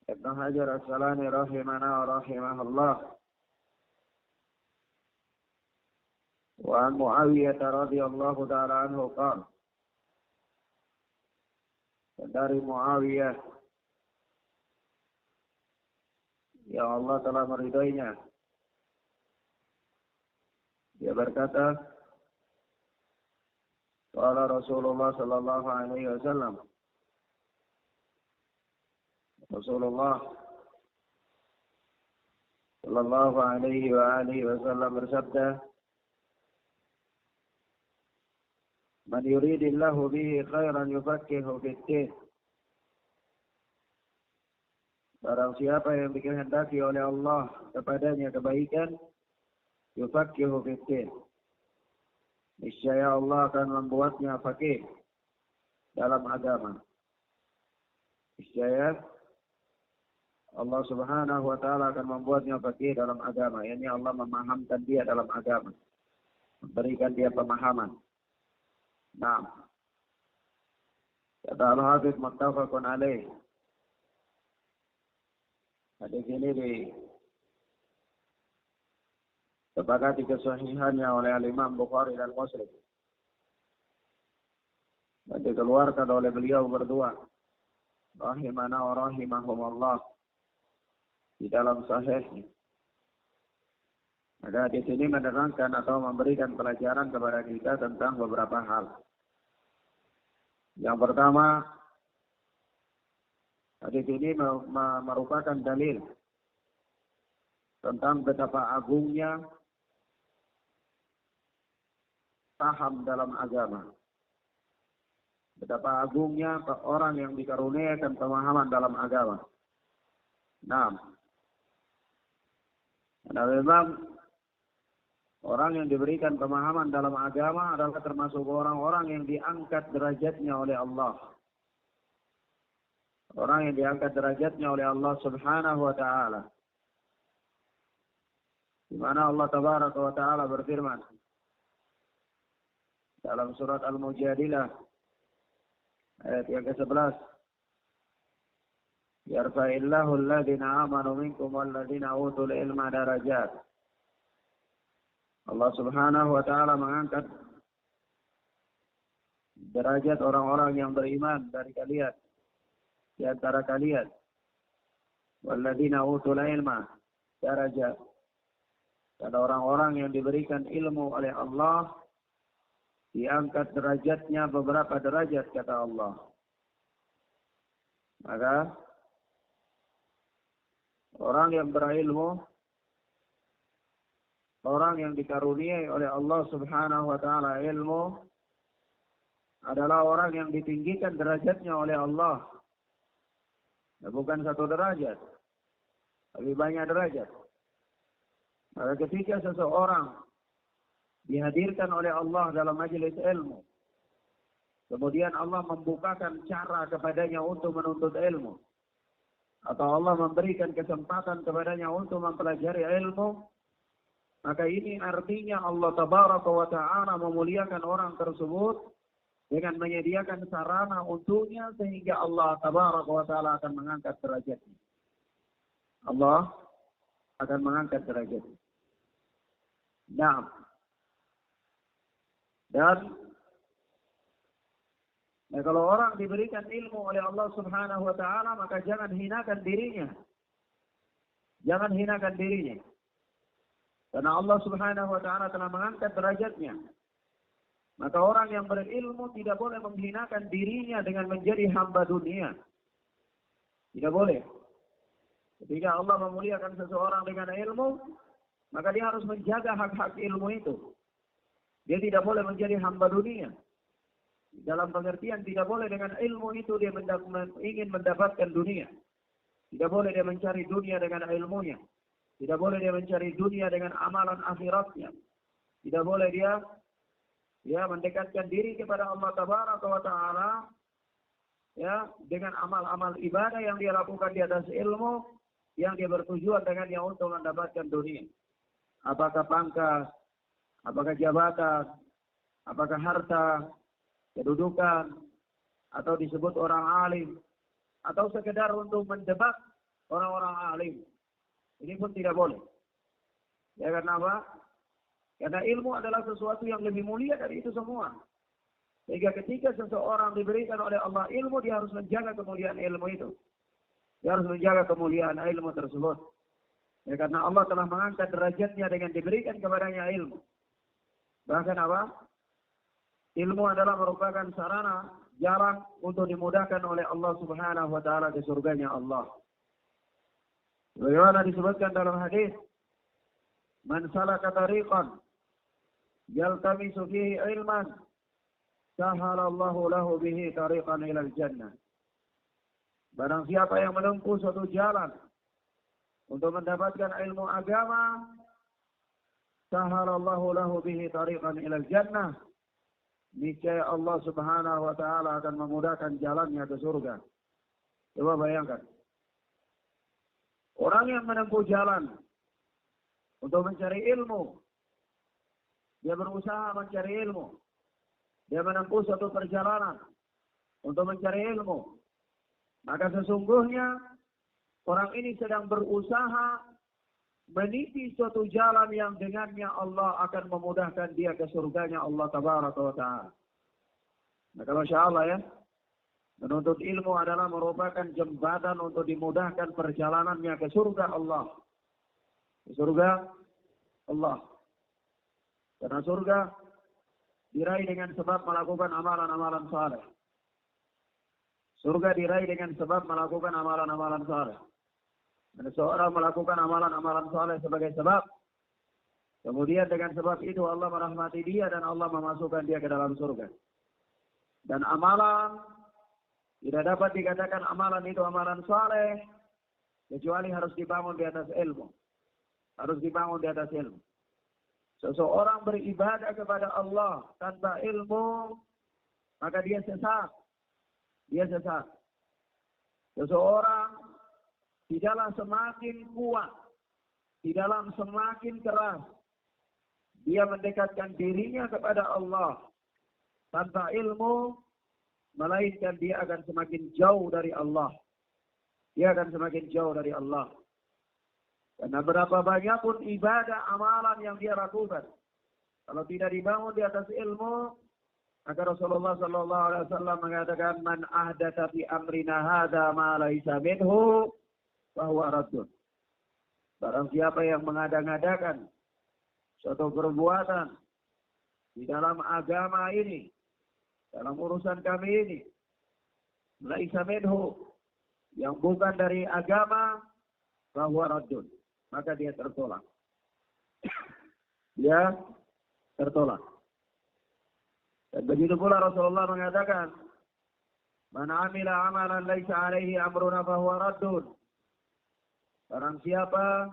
Ibnu Hajar As-Asqalani rahimana wa rahimahullah, wa an Muawiyah radhiyallahu ta'ala anhu qala, dari Muawiyah yang Allah telah meridainya, dia berkata, qala Rasulullah sallallahu alaihi wasallam, Rasulullah sallallahu alaihi wa alihi wasallam bersabda, man yuridillahu bihi khairan yufaqihu fid-din. Barang siapa yang dikehendaki oleh Allah kepadanya kebaikan, yufaqihu fid-din, niscaya Allah akan membuatnya faqih dalam agama. Niscaya Allah Subhanahu wa taala akan membuatnya faqih dalam agama. Yakni Allah memahamkan dia dalam agama, memberikan dia pemahaman. Nah, kata Al-Hafidz muttafaqun alaih. Hadis ini disepakati kesahihannya oleh Imam Bukhari dan Muslim. Dan dikeluarkan oleh beliau berdua, rahimana wa rahimahumullah, di dalam sahihnya. Maka di sini menerangkan atau memberikan pelajaran kepada kita tentang beberapa hal. Yang pertama, hadis ini merupakan dalil tentang betapa agungnya paham dalam agama. Betapa agungnya orang yang dikaruniakan pemahaman dalam agama. Nah, karena memang orang yang diberikan pemahaman dalam agama adalah termasuk orang-orang yang diangkat derajatnya oleh Allah. Orang yang diangkat derajatnya oleh Allah Subhanahu wa ta'ala. Di mana Allah Tabaraka wa ta'ala berfirman dalam surat Al-Mujadilah ayat yang ke-11. Yarfa'illahu alladhina amanu minkum walladhina utul ilma darajat. Allah Subhanahu wa ta'ala mengangkat derajat orang-orang yang beriman dari kalian, di antara kalian. Walladzina utul ilma darajat. Dan orang-orang yang diberikan ilmu oleh Allah diangkat derajatnya beberapa derajat, kata Allah. Maka orang yang berilmu, orang yang dikaruniai oleh Allah Subhanahu wa ta'ala ilmu, adalah orang yang ditinggikan derajatnya oleh Allah. Ya, bukan satu derajat, lebih banyak derajat. Maka ketika seseorang dihadirkan oleh Allah dalam majelis ilmu, kemudian Allah membukakan cara kepadanya untuk menuntut ilmu, atau Allah memberikan kesempatan kepadanya untuk mempelajari ilmu, maka ini artinya Allah Tabaraka wa ta'ala memuliakan orang tersebut dengan menyediakan sarana untuknya, sehingga Allah Tabaraka wa ta'ala akan mengangkat derajatnya. Allah akan mengangkat derajat. Nah, dan kalau orang diberikan ilmu oleh Allah Subhanahu wa taala, maka jangan hinakan dirinya. Jangan hinakan dirinya. Karena Allah Subhanahu wa taala telah mengangkat derajatnya. Maka orang yang berilmu tidak boleh menghinakan dirinya dengan menjadi hamba dunia. Tidak boleh. Ketika Allah memuliakan seseorang dengan ilmu, maka dia harus menjaga hak-hak ilmu itu. Dia tidak boleh menjadi hamba dunia. Dalam pengertian tidak boleh dengan ilmu itu dia ingin mendapatkan dunia. Tidak boleh dia mencari dunia dengan ilmunya. Tidak boleh dia mencari dunia dengan amalan akhiratnya. Tidak boleh dia mendekatkan diri kepada Allah Tabaraka wa Ta'ala dengan amal-amal ibadah yang dia lakukan di atas ilmu yang dia bertujuan dengannya untuk mendapatkan dunia. Apakah pangkat, apakah jabatan, apakah harta, kedudukan, atau disebut orang alim, atau sekedar untuk mendebat orang-orang alim. Ini pun tidak boleh. Ya, karena apa? Karena ilmu adalah sesuatu yang lebih mulia dari itu semua. Sehingga ketika seseorang diberikan oleh Allah ilmu, dia harus menjaga kemuliaan ilmu itu. Dia harus menjaga kemuliaan ilmu tersebut. Ya, karena Allah telah mengangkat derajatnya dengan diberikan kepadanya ilmu. Bahkan apa? Ilmu adalah merupakan sarana jalan untuk dimudahkan oleh Allah Subhanahu wa taala ke surganya Allah. Bagaimana disebutkan dalam hadis, "Man salaka tariqan yaltamisu fihi ilman, sahalallahu lahu bihi tariqan ilal jannah." Barang siapa yang menempuh suatu jalan untuk mendapatkan ilmu agama, sahalallahu lahu bihi tariqan ilal jannah. Niscaya Allah Subhanahu wa taala akan memudahkan jalannya ke surga. Coba bayangkan. Orang yang menempuh jalan untuk mencari ilmu, dia berusaha mencari ilmu. Dia menempuh suatu perjalanan untuk mencari ilmu. Maka sesungguhnya orang ini sedang berusaha meniti suatu jalan yang dengannya Allah akan memudahkan dia ke surganya Allah Tabaraka wa Ta'ala. Maka Masya Allah ya, menuntut ilmu adalah merupakan jembatan untuk dimudahkan perjalanannya ke surga Allah. Ke surga Allah. Karena surga diraih dengan sebab melakukan amalan-amalan saleh. Surga diraih dengan sebab melakukan amalan-amalan saleh. Dan seorang melakukan amalan-amalan saleh sebagai sebab, kemudian dengan sebab itu Allah merahmati dia dan Allah memasukkan dia ke dalam surga. Dan amalan tidak dapat dikatakan amalan itu amalan saleh kecuali harus dibangun di atas ilmu. Harus dibangun di atas ilmu. Seseorang beribadah kepada Allah tanpa ilmu, maka dia sesat. Dia sesat. Seseorang tidaklah semakin kuat, tidaklah semakin keras dia mendekatkan dirinya kepada Allah tanpa ilmu, melainkan dia akan semakin jauh dari Allah. Dia akan semakin jauh dari Allah. Karena berapa banyak pun ibadah amalan yang dia lakukan, kalau tidak dibangun di atas ilmu, maka Rasulullah sallallahu alaihi wasallam mengatakan, "Man ahdatsa fi amrina hadza ma laisa minhu bahwa raddun." Barang siapa yang mengada-ngadakan suatu perbuatan di dalam agama ini, dalam urusan kami ini, laisa minhu, yang bukan dari agama, bahwa raddun, maka dia tertolak. Dia tertolak. Dan begitu pula Rasulullah mengatakan, "Man amila amalan laisa alaihi amruna bahwa raddun." Barang siapa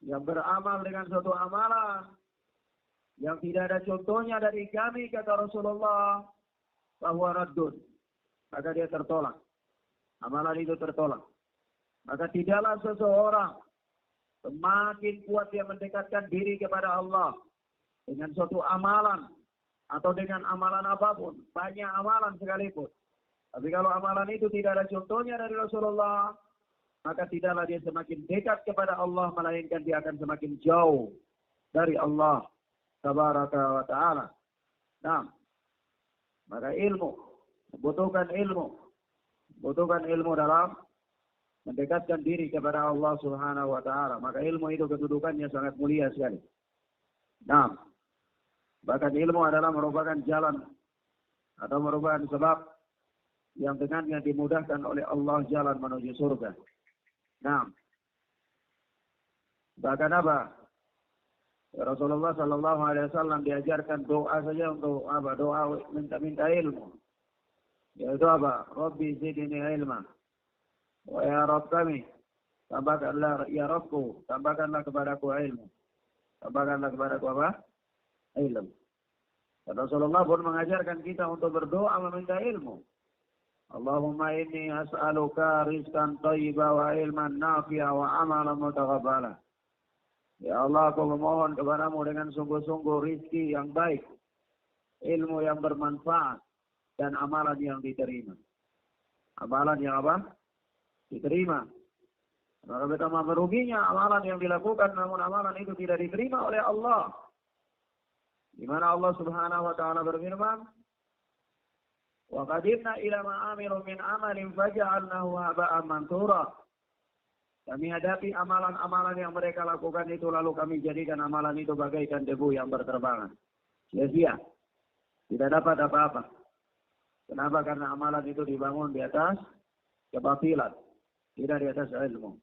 yang beramal dengan suatu amalan yang tidak ada contohnya dari kami, kata Rasulullah, bahwa raddun, maka dia tertolak. Amalan itu tertolak. Maka tidaklah seseorang semakin kuat dia mendekatkan diri kepada Allah dengan suatu amalan atau dengan amalan apapun, banyak amalan sekalipun. Tapi kalau amalan itu tidak ada contohnya dari Rasulullah, maka tidaklah dia semakin dekat kepada Allah, melainkan dia akan semakin jauh dari Allah tabaraka wa ta'ala. Nah, maka butuhkan ilmu dalam mendekatkan diri kepada Allah Subhanahu wa ta'ala. Maka ilmu itu kedudukannya sangat mulia sekali. Nah, bahkan ilmu adalah merupakan jalan atau merupakan sebab yang dengannya dimudahkan oleh Allah jalan menuju surga. Nah, bahkan apa? Rasulullah Sallallahu Alaihi Wasallam diajarkan doa saja untuk apa? Doa minta ilmu. Yaitu apa? Rabbi zidni ilma. Wa ya Rabb kami, tambahkanlah ya Rabbku, tambahkanlah kepadaku ilmu. Tambahkanlah kepadaku apa? Ilmu. Dan Rasulullah pun mengajarkan kita untuk berdoa meminta ilmu. Allahumma inni as'aluka rizqan thayyiban wa ilman nafi'a wa amalan mutaqabbala. Ya Allah, aku memohon kepadamu dengan sungguh-sungguh rizki yang baik, ilmu yang bermanfaat, dan amalan yang diterima. Amalan yang apa? Diterima. Maka betapa meruginya amalan yang dilakukan, namun amalan itu tidak diterima oleh Allah. Di mana Allah Subhanahu wa ta'ala berfirman, wa qadimna ila ma amilu min amalin faja'alnahu haba'an mansura. Kami hadapi amalan-amalan yang mereka lakukan itu, lalu kami jadikan amalan itu bagaikan debu yang berterbangan. Sia-sia. Tidak dapat apa-apa. Kenapa? Karena amalan itu dibangun di atas kebatilan. Tidak di atas ilmu.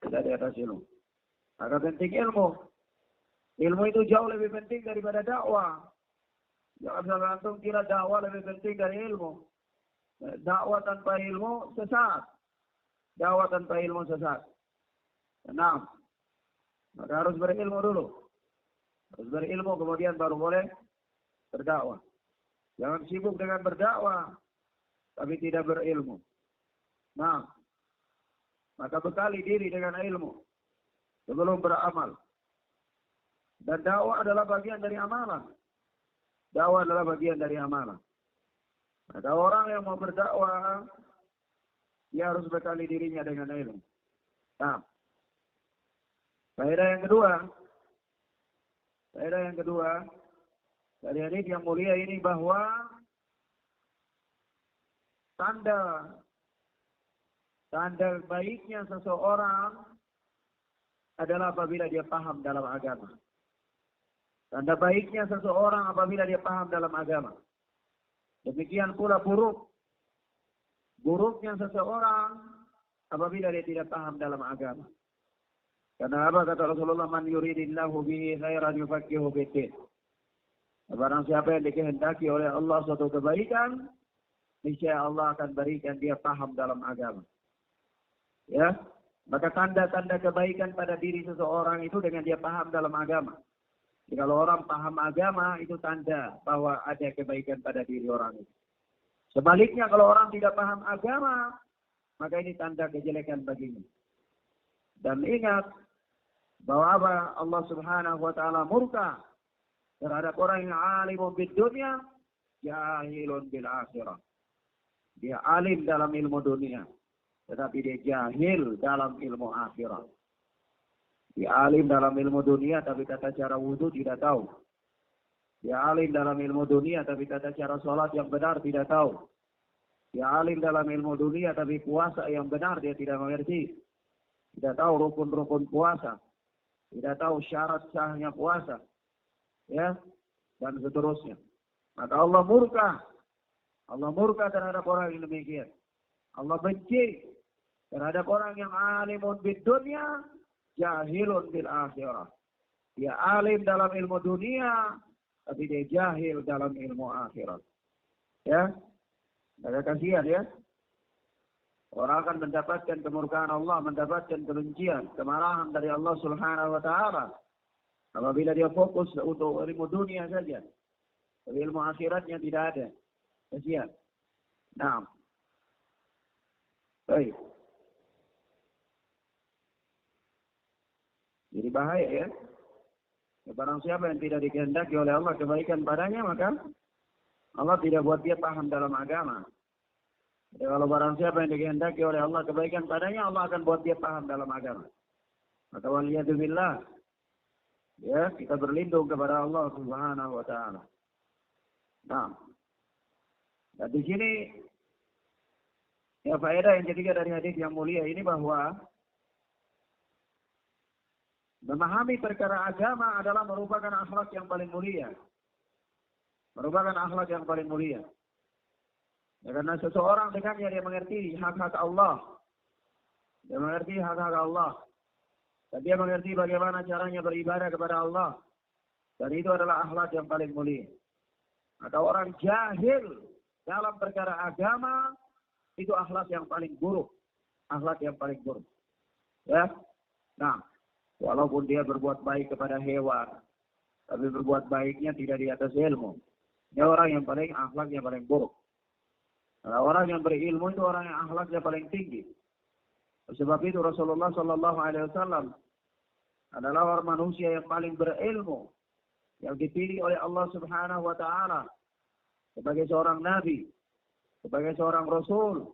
Tidak di atas ilmu. Maka penting ilmu. Ilmu itu jauh lebih penting daripada dakwah. Jangan sampai antum kira dakwah lebih penting dari ilmu. Dakwah tanpa ilmu sesat. Dakwah tanpa ilmu sesat. Nah, maka harus berilmu dulu. Harus berilmu kemudian baru boleh berdakwah. Jangan sibuk dengan berdakwah tapi tidak berilmu. Nah, maka bekali diri dengan ilmu sebelum beramal. Dan dakwah adalah bagian dari amalan. Dakwah adalah bagian dari amalan. Ada orang yang mau berdakwah, dia harus bekali dirinya dengan ilmu. Nah, faedah yang kedua, dari hadis yang mulia ini bahwa tanda baiknya seseorang adalah apabila dia paham dalam agama. Tanda baiknya seseorang apabila dia paham dalam agama. Demikian pula buruknya seseorang apabila dia tidak paham dalam agama. Karena apa kata Rasulullah, man yuridillahu bihi khairan yufaqihu fiddin. Barang siapa yang dikehendaki oleh Allah suatu kebaikan, niscaya Allah akan berikan dia paham dalam agama. Ya, maka tanda-tanda kebaikan pada diri seseorang itu dengan dia paham dalam agama. Jadi kalau orang paham agama, itu tanda bahwa ada kebaikan pada diri orang itu. Sebaliknya kalau orang tidak paham agama, maka ini tanda kejelekan baginya. Dan ingat bahwa apa? Allah Subhanahu wa ta'ala murka terhadap orang yang alimun bid dunya, jahilun bil akhirah. Dia alim dalam ilmu dunia, tetapi dia jahil dalam ilmu akhirat. Dia alim dalam ilmu dunia, tapi tata cara wudhu tidak tahu. Dia alim dalam ilmu dunia, tapi tata cara sholat yang benar tidak tahu. Dia alim dalam ilmu dunia, tapi puasa yang benar dia tidak mengerti. Tidak tahu rukun-rukun puasa. Tidak tahu syarat sahnya puasa. Ya, dan seterusnya. Maka Allah murka. Allah murka terhadap orang yang demikian. Allah benci terhadap orang yang alimun bid dunya, jahilun bil akhirah. Dia alim dalam ilmu dunia, tapi dia jahil dalam ilmu akhirat. Ya, maka kasihan ya. Orang akan mendapatkan kemurkaan Allah, mendapatkan kebencian, kemarahan dari Allah Subhanahu wa ta'ala. Apabila dia fokus untuk ilmu dunia saja. Tapi ilmu akhiratnya tidak ada. Kasihan. Nah. Baik. Jadi bahaya ya. Barang siapa yang tidak dikehendaki oleh Allah kebaikan padanya, maka Allah tidak buat dia paham dalam agama. Jadi kalau barang siapa yang dikehendaki oleh Allah kebaikan padanya, Allah akan buat dia paham dalam agama. Maka waliyadzubillah, ya, kita berlindung kepada Allah Subhanahu wa taala. Nah, dan di sini ya faedah yang ketiga dari hadis yang mulia ini bahwa memahami perkara agama adalah merupakan akhlak yang paling mulia. Merupakan akhlak yang paling mulia. Ya, karena seseorang dengannya dia mengerti hak-hak Allah. Dia mengerti hak-hak Allah. Dan dia mengerti bagaimana caranya beribadah kepada Allah. Dan itu adalah akhlak yang paling mulia. Maka orang jahil dalam perkara agama, itu akhlak yang paling buruk. Akhlak yang paling buruk. Ya. Nah, walaupun dia berbuat baik kepada hewan, tapi berbuat baiknya tidak di atas ilmu. Dia orang yang paling akhlaknya paling buruk. Nah, orang yang berilmu itu orang yang akhlaknya paling tinggi. Sebab itu Rasulullah Sallallahu Alaihi Wasallam adalah orang manusia yang paling berilmu, yang dipilih oleh Allah Subhanahu Wa Taala sebagai seorang nabi, sebagai seorang rasul.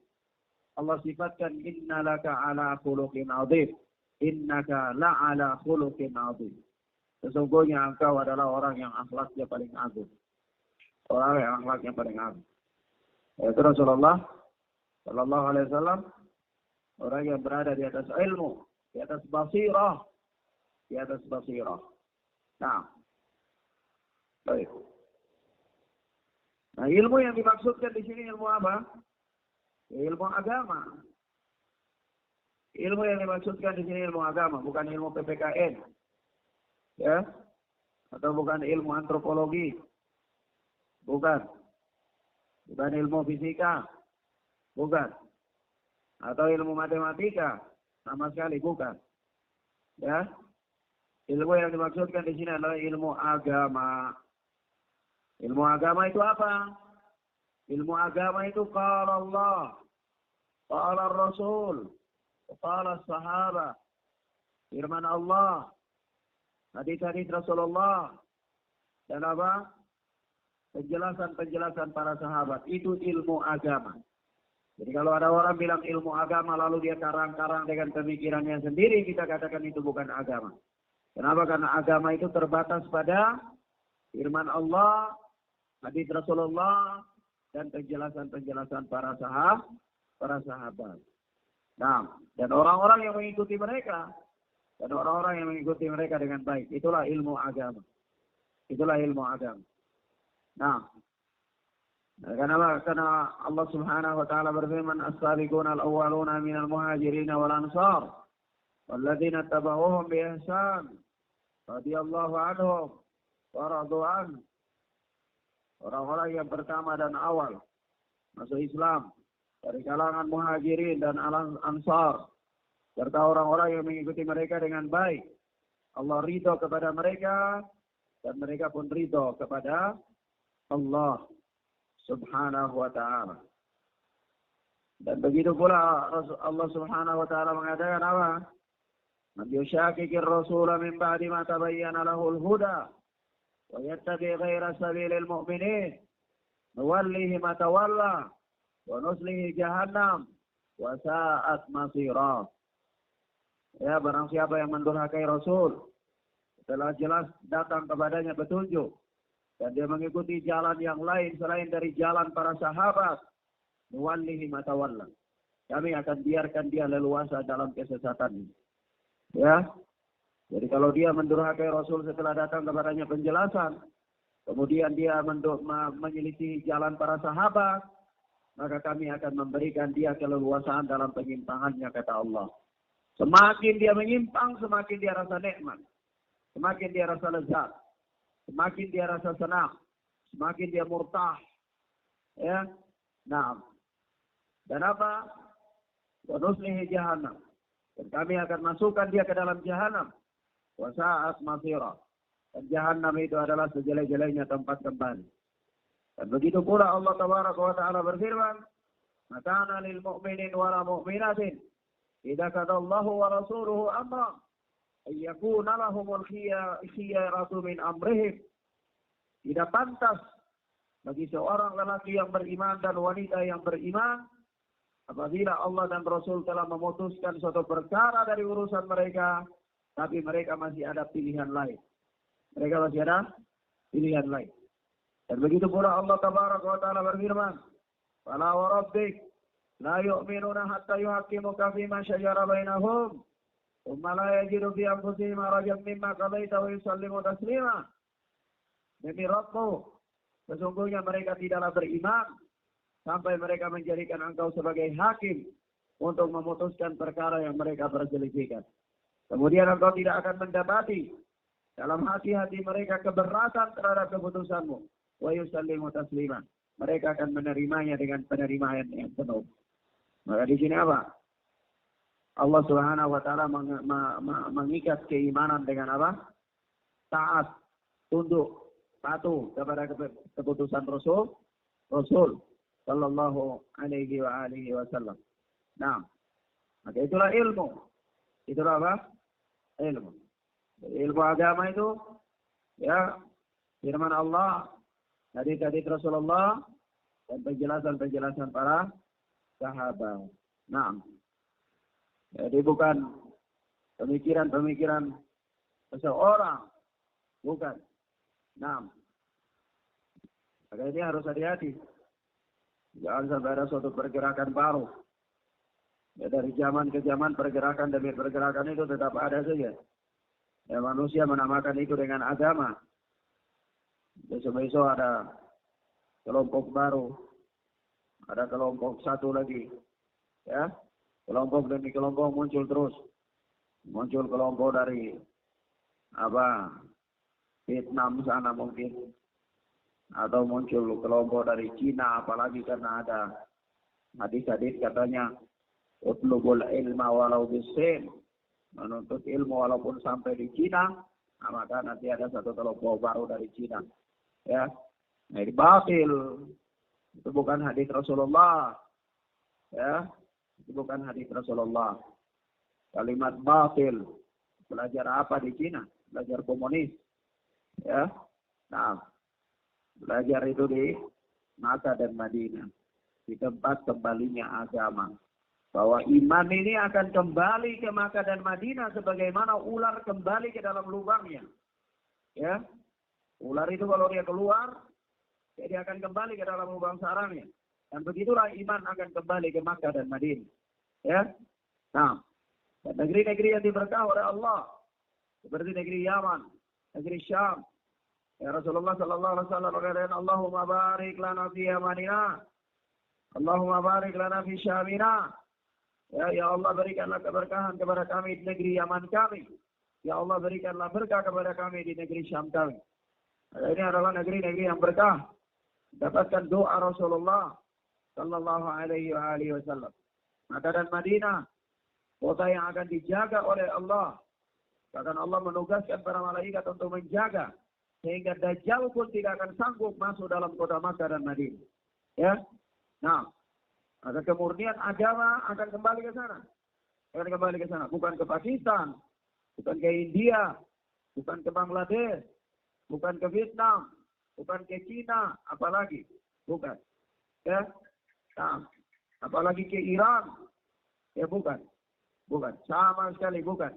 Allah sifatkan innalaka ala khuluqin adzim, innaka la'ala khuluqin adzim. Sesungguhnya engkau adalah orang yang akhlaknya paling agung, orang yang akhlaknya paling agung. Yaitu Rasulullah Sallallahu Alaihi Wasallam, orang yang berada di atas ilmu, di atas basirah, di atas basirah. Nah, baik. Nah, ilmu yang dimaksudkan di sini ilmu apa? Ilmu agama. Ilmu yang dimaksudkan di sini ilmu agama, bukan ilmu PPKN, ya, atau bukan ilmu antropologi, bukan ilmu fisika, bukan, atau ilmu matematika, sama sekali bukan. Ya, ilmu yang dimaksudkan di sini adalah ilmu agama. Ilmu agama itu apa? Ilmu agama itu qala Allah, qala Rasul, qala sahabat. Firman Allah, hadis-hadis Rasulullah, dan apa? Penjelasan-penjelasan para sahabat. Itu ilmu agama. Jadi kalau ada orang bilang ilmu agama lalu dia karang-karang dengan pemikirannya sendiri, kita katakan itu bukan agama. Kenapa? Karena agama itu terbatas pada firman Allah, hadis Rasulullah, dan penjelasan-penjelasan para sahabat. Nah, dan orang-orang yang mengikuti mereka, dengan baik, itulah ilmu agama. Itulah ilmu agama. Nah, karena Allah Subhanahu wa taala berfirman, "As-sabiquna al-awwaluna minal muhajirin wal ansar walladzina tabauhum bi ihsan radhiyallahu anhum wa radu an." Orang-orang yang pertama dan awal masuk Islam dari kalangan muhajirin dan ansar, serta orang-orang yang mengikuti mereka dengan baik, Allah ridho kepada mereka dan mereka pun ridho kepada Allah Subhanahu wa ta'ala. Dan begitu pula Allah Subhanahu wa ta'ala mengatakan apa? Man yushakikir rasula min ba'di ma tabayyana lahul huda wa yattabi' ghaira sabilil mu'minin nuwallihi ma tawalla wa nuslihi jahannam wa sa'at masira. Ya, barang siapa yang mendurhakai Rasul setelah jelas datang kepadanya petunjuk, dan dia mengikuti jalan yang lain selain dari jalan para sahabat, nuwallihi ma tawalla. Kami akan biarkan dia leluasa dalam kesesatan. Ya. Jadi kalau dia mendurhakai Rasul setelah datang kepadanya penjelasan, kemudian dia menyelisih jalan para sahabat, maka kami akan memberikan dia keleluasaan dalam penyimpangannya, kata Allah. Semakin dia menyimpang, semakin dia rasa nikmat, semakin dia rasa lezat, semakin dia rasa senang, semakin dia murtah. Ya. Nah. Dan apa? Wa nuslihi jahannam. Dan kami akan masukkan dia ke dalam jahannam. Wa sa'at masira. Dan jahannam itu adalah sejelek-jeleknya tempat kembali. Dan begitu pula Allah Tabaraka wa Ta'ala berfirman, "Matana lil mu'minin wa la mu'minatin idza qadallahu wa rasuluhu amra ayyakuna lahumul khiyaratu min amrihim." Tidak pantas bagi seorang lelaki yang beriman dan wanita yang beriman apabila Allah dan Rasul telah memutuskan suatu perkara dari urusan mereka, tapi mereka masih ada pilihan lain. Mereka masih ada pilihan lain. Dan begitu pula Allah Tabaraka wa Ta'ala berfirman, "Fala wa rabbik la yu'minuna hatta yuhaqqimuka fima shajara bainahum, thumma la yajidu fi anfusihim harajan mimma qadaita wa yusallimu taslima." Demi Rabbmu, sesungguhnya mereka tidaklah beriman sampai mereka menjadikan engkau sebagai hakim untuk memutuskan perkara yang mereka perselisihkan. Kemudian engkau tidak akan mendapati dalam hati-hati mereka keberatan terhadap keputusanmu. Wa yusallimu taslima. Mereka akan menerimanya dengan penerimaan yang penuh. Maka di sini apa? Allah Subhanahu wa Ta'ala mengikat keimanan dengan apa? Taat, tunduk, patuh kepada keputusan Rasul sallallahu alaihi wa alihi wasallam. Nah, maka itulah ilmu. Itulah apa? Ilmu. Ilmu agama itu ya firman Allah, hadis-hadis Rasulullah dan penjelasan-penjelasan para sahabat. Nah, jadi bukan pemikiran-pemikiran seseorang, bukan. Nah, maka ini harus hati-hati. Jangan sampai ada suatu pergerakan baru. Ya, dari zaman ke zaman pergerakan demi pergerakan itu tetap ada saja. Ya, manusia menamakan itu dengan agama. Besok-besok ada kelompok baru. Ada kelompok satu lagi. Ya, kelompok demi kelompok muncul terus. Muncul kelompok dari Vietnam sana mungkin. Atau muncul kelompok dari Cina, apalagi karena ada hadis-hadis katanya utlubul ilma walau bisin, menuntut ilmu walaupun sampai di Cina. Nah, maka nanti ada satu kelompok baru dari Cina. Ya, nah, ini batil. Itu bukan hadis Rasulullah. Ya, itu bukan hadis Rasulullah. Kalimat batil. Belajar apa di Cina? Belajar komunis. Ya, nah, belajar itu di Makkah dan Madinah, di tempat kembalinya agama. Bahwa iman ini akan kembali ke Makkah dan Madinah sebagaimana ular kembali ke dalam lubangnya. Ya, ular itu kalau dia keluar, dia akan kembali ke dalam lubang sarangnya. Dan begitulah iman akan kembali ke Makkah dan Madinah. Ya, nah, dan negeri-negeri yang diberkah oleh Allah, seperti negeri Yaman, negeri Syam. Ya Rasulullah sallallahu alaihi wasallam berkata, "Allahumma barik lana fi Yamanina. Allahumma barik lana fi Syamina." Ya Allah, berikanlah keberkahan kepada kami di negeri Yaman kami. Ya Allah, berikanlah berkah kepada kami di negeri Syam kami. Ini adalah negeri-negeri yang berkah. Dapatkan doa Rasulullah sallallahu alaihi wasallam. Makkah dan Madinah, kota yang akan dijaga oleh Allah. Bahkan Allah menugaskan para malaikat untuk menjaga, sehingga Dajjal pun tidak akan sanggup masuk dalam kota Makkah dan Madinah. Ya, nah, maka kemurnian agama akan kembali ke sana. Akan kembali ke sana, bukan ke Pakistan, bukan ke India, bukan ke Bangladesh, bukan ke Vietnam, bukan ke Cina, apalagi, bukan. Ya, nah, apalagi ke Iran, ya bukan, sama sekali bukan.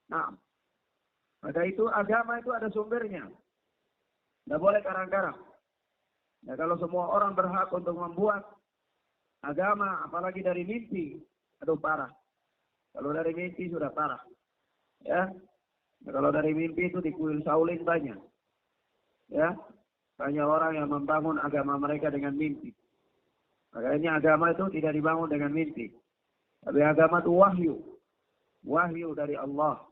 Nah, maka itu agama itu ada sumbernya. Tidak boleh karang-karang. Nah, kalau semua orang berhak untuk membuat agama, apalagi dari mimpi, aduh parah. Kalau dari mimpi sudah parah. Ya, nah, kalau dari mimpi itu di kuil Shaolin banyak. Ya, banyak orang yang membangun agama mereka dengan mimpi. Makanya agama itu tidak dibangun dengan mimpi. Tapi agama itu wahyu. Wahyu dari Allah.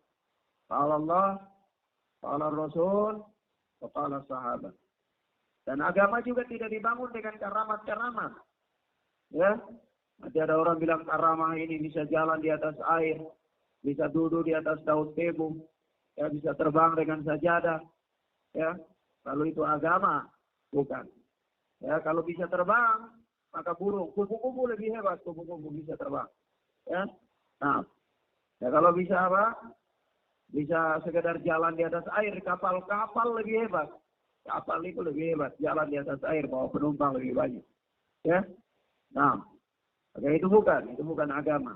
Allah, Allah Rasul, kepala sahabat. Dan agama juga tidak dibangun dengan karamat-karamat. Ya, nanti ada orang bilang karamah ini bisa jalan di atas air, bisa duduk di atas daun tebu, ya bisa terbang dengan sajadah. Ya, lalu itu agama, bukan. Ya, kalau bisa terbang, maka burung, kupu-kupu lebih hebat, kupu-kupu bisa terbang. Ya, nah, ya kalau bisa apa? Bisa sekedar jalan di atas air, kapal lebih hebat. Kapal itu lebih hebat, jalan di atas air, bawa penumpang lebih banyak. Ya, nah, Maka itu bukan agama.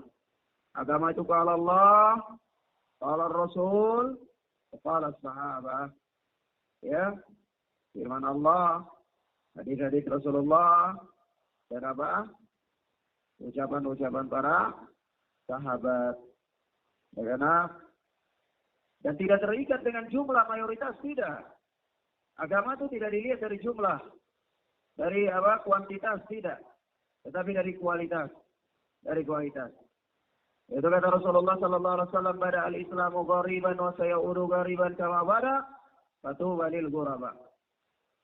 Agama itu qala Allah, qala Rasul, qala sahabat. Ya, firman Allah, hadis-hadis Rasulullah, dan apa? Ucapan-ucapan para sahabat. Karena dan tidak terikat dengan jumlah mayoritas, tidak. Agama itu tidak dilihat dari jumlah, dari apa? Kuantitas, tidak. Tetapi dari kualitas. Dari kualitas. Itu kata Rasulullah sallallahu alaihi wasallam, "Bada al-Islamu ghariban wa sayaudu ghariban kama bada, fatuba lil ghuraba."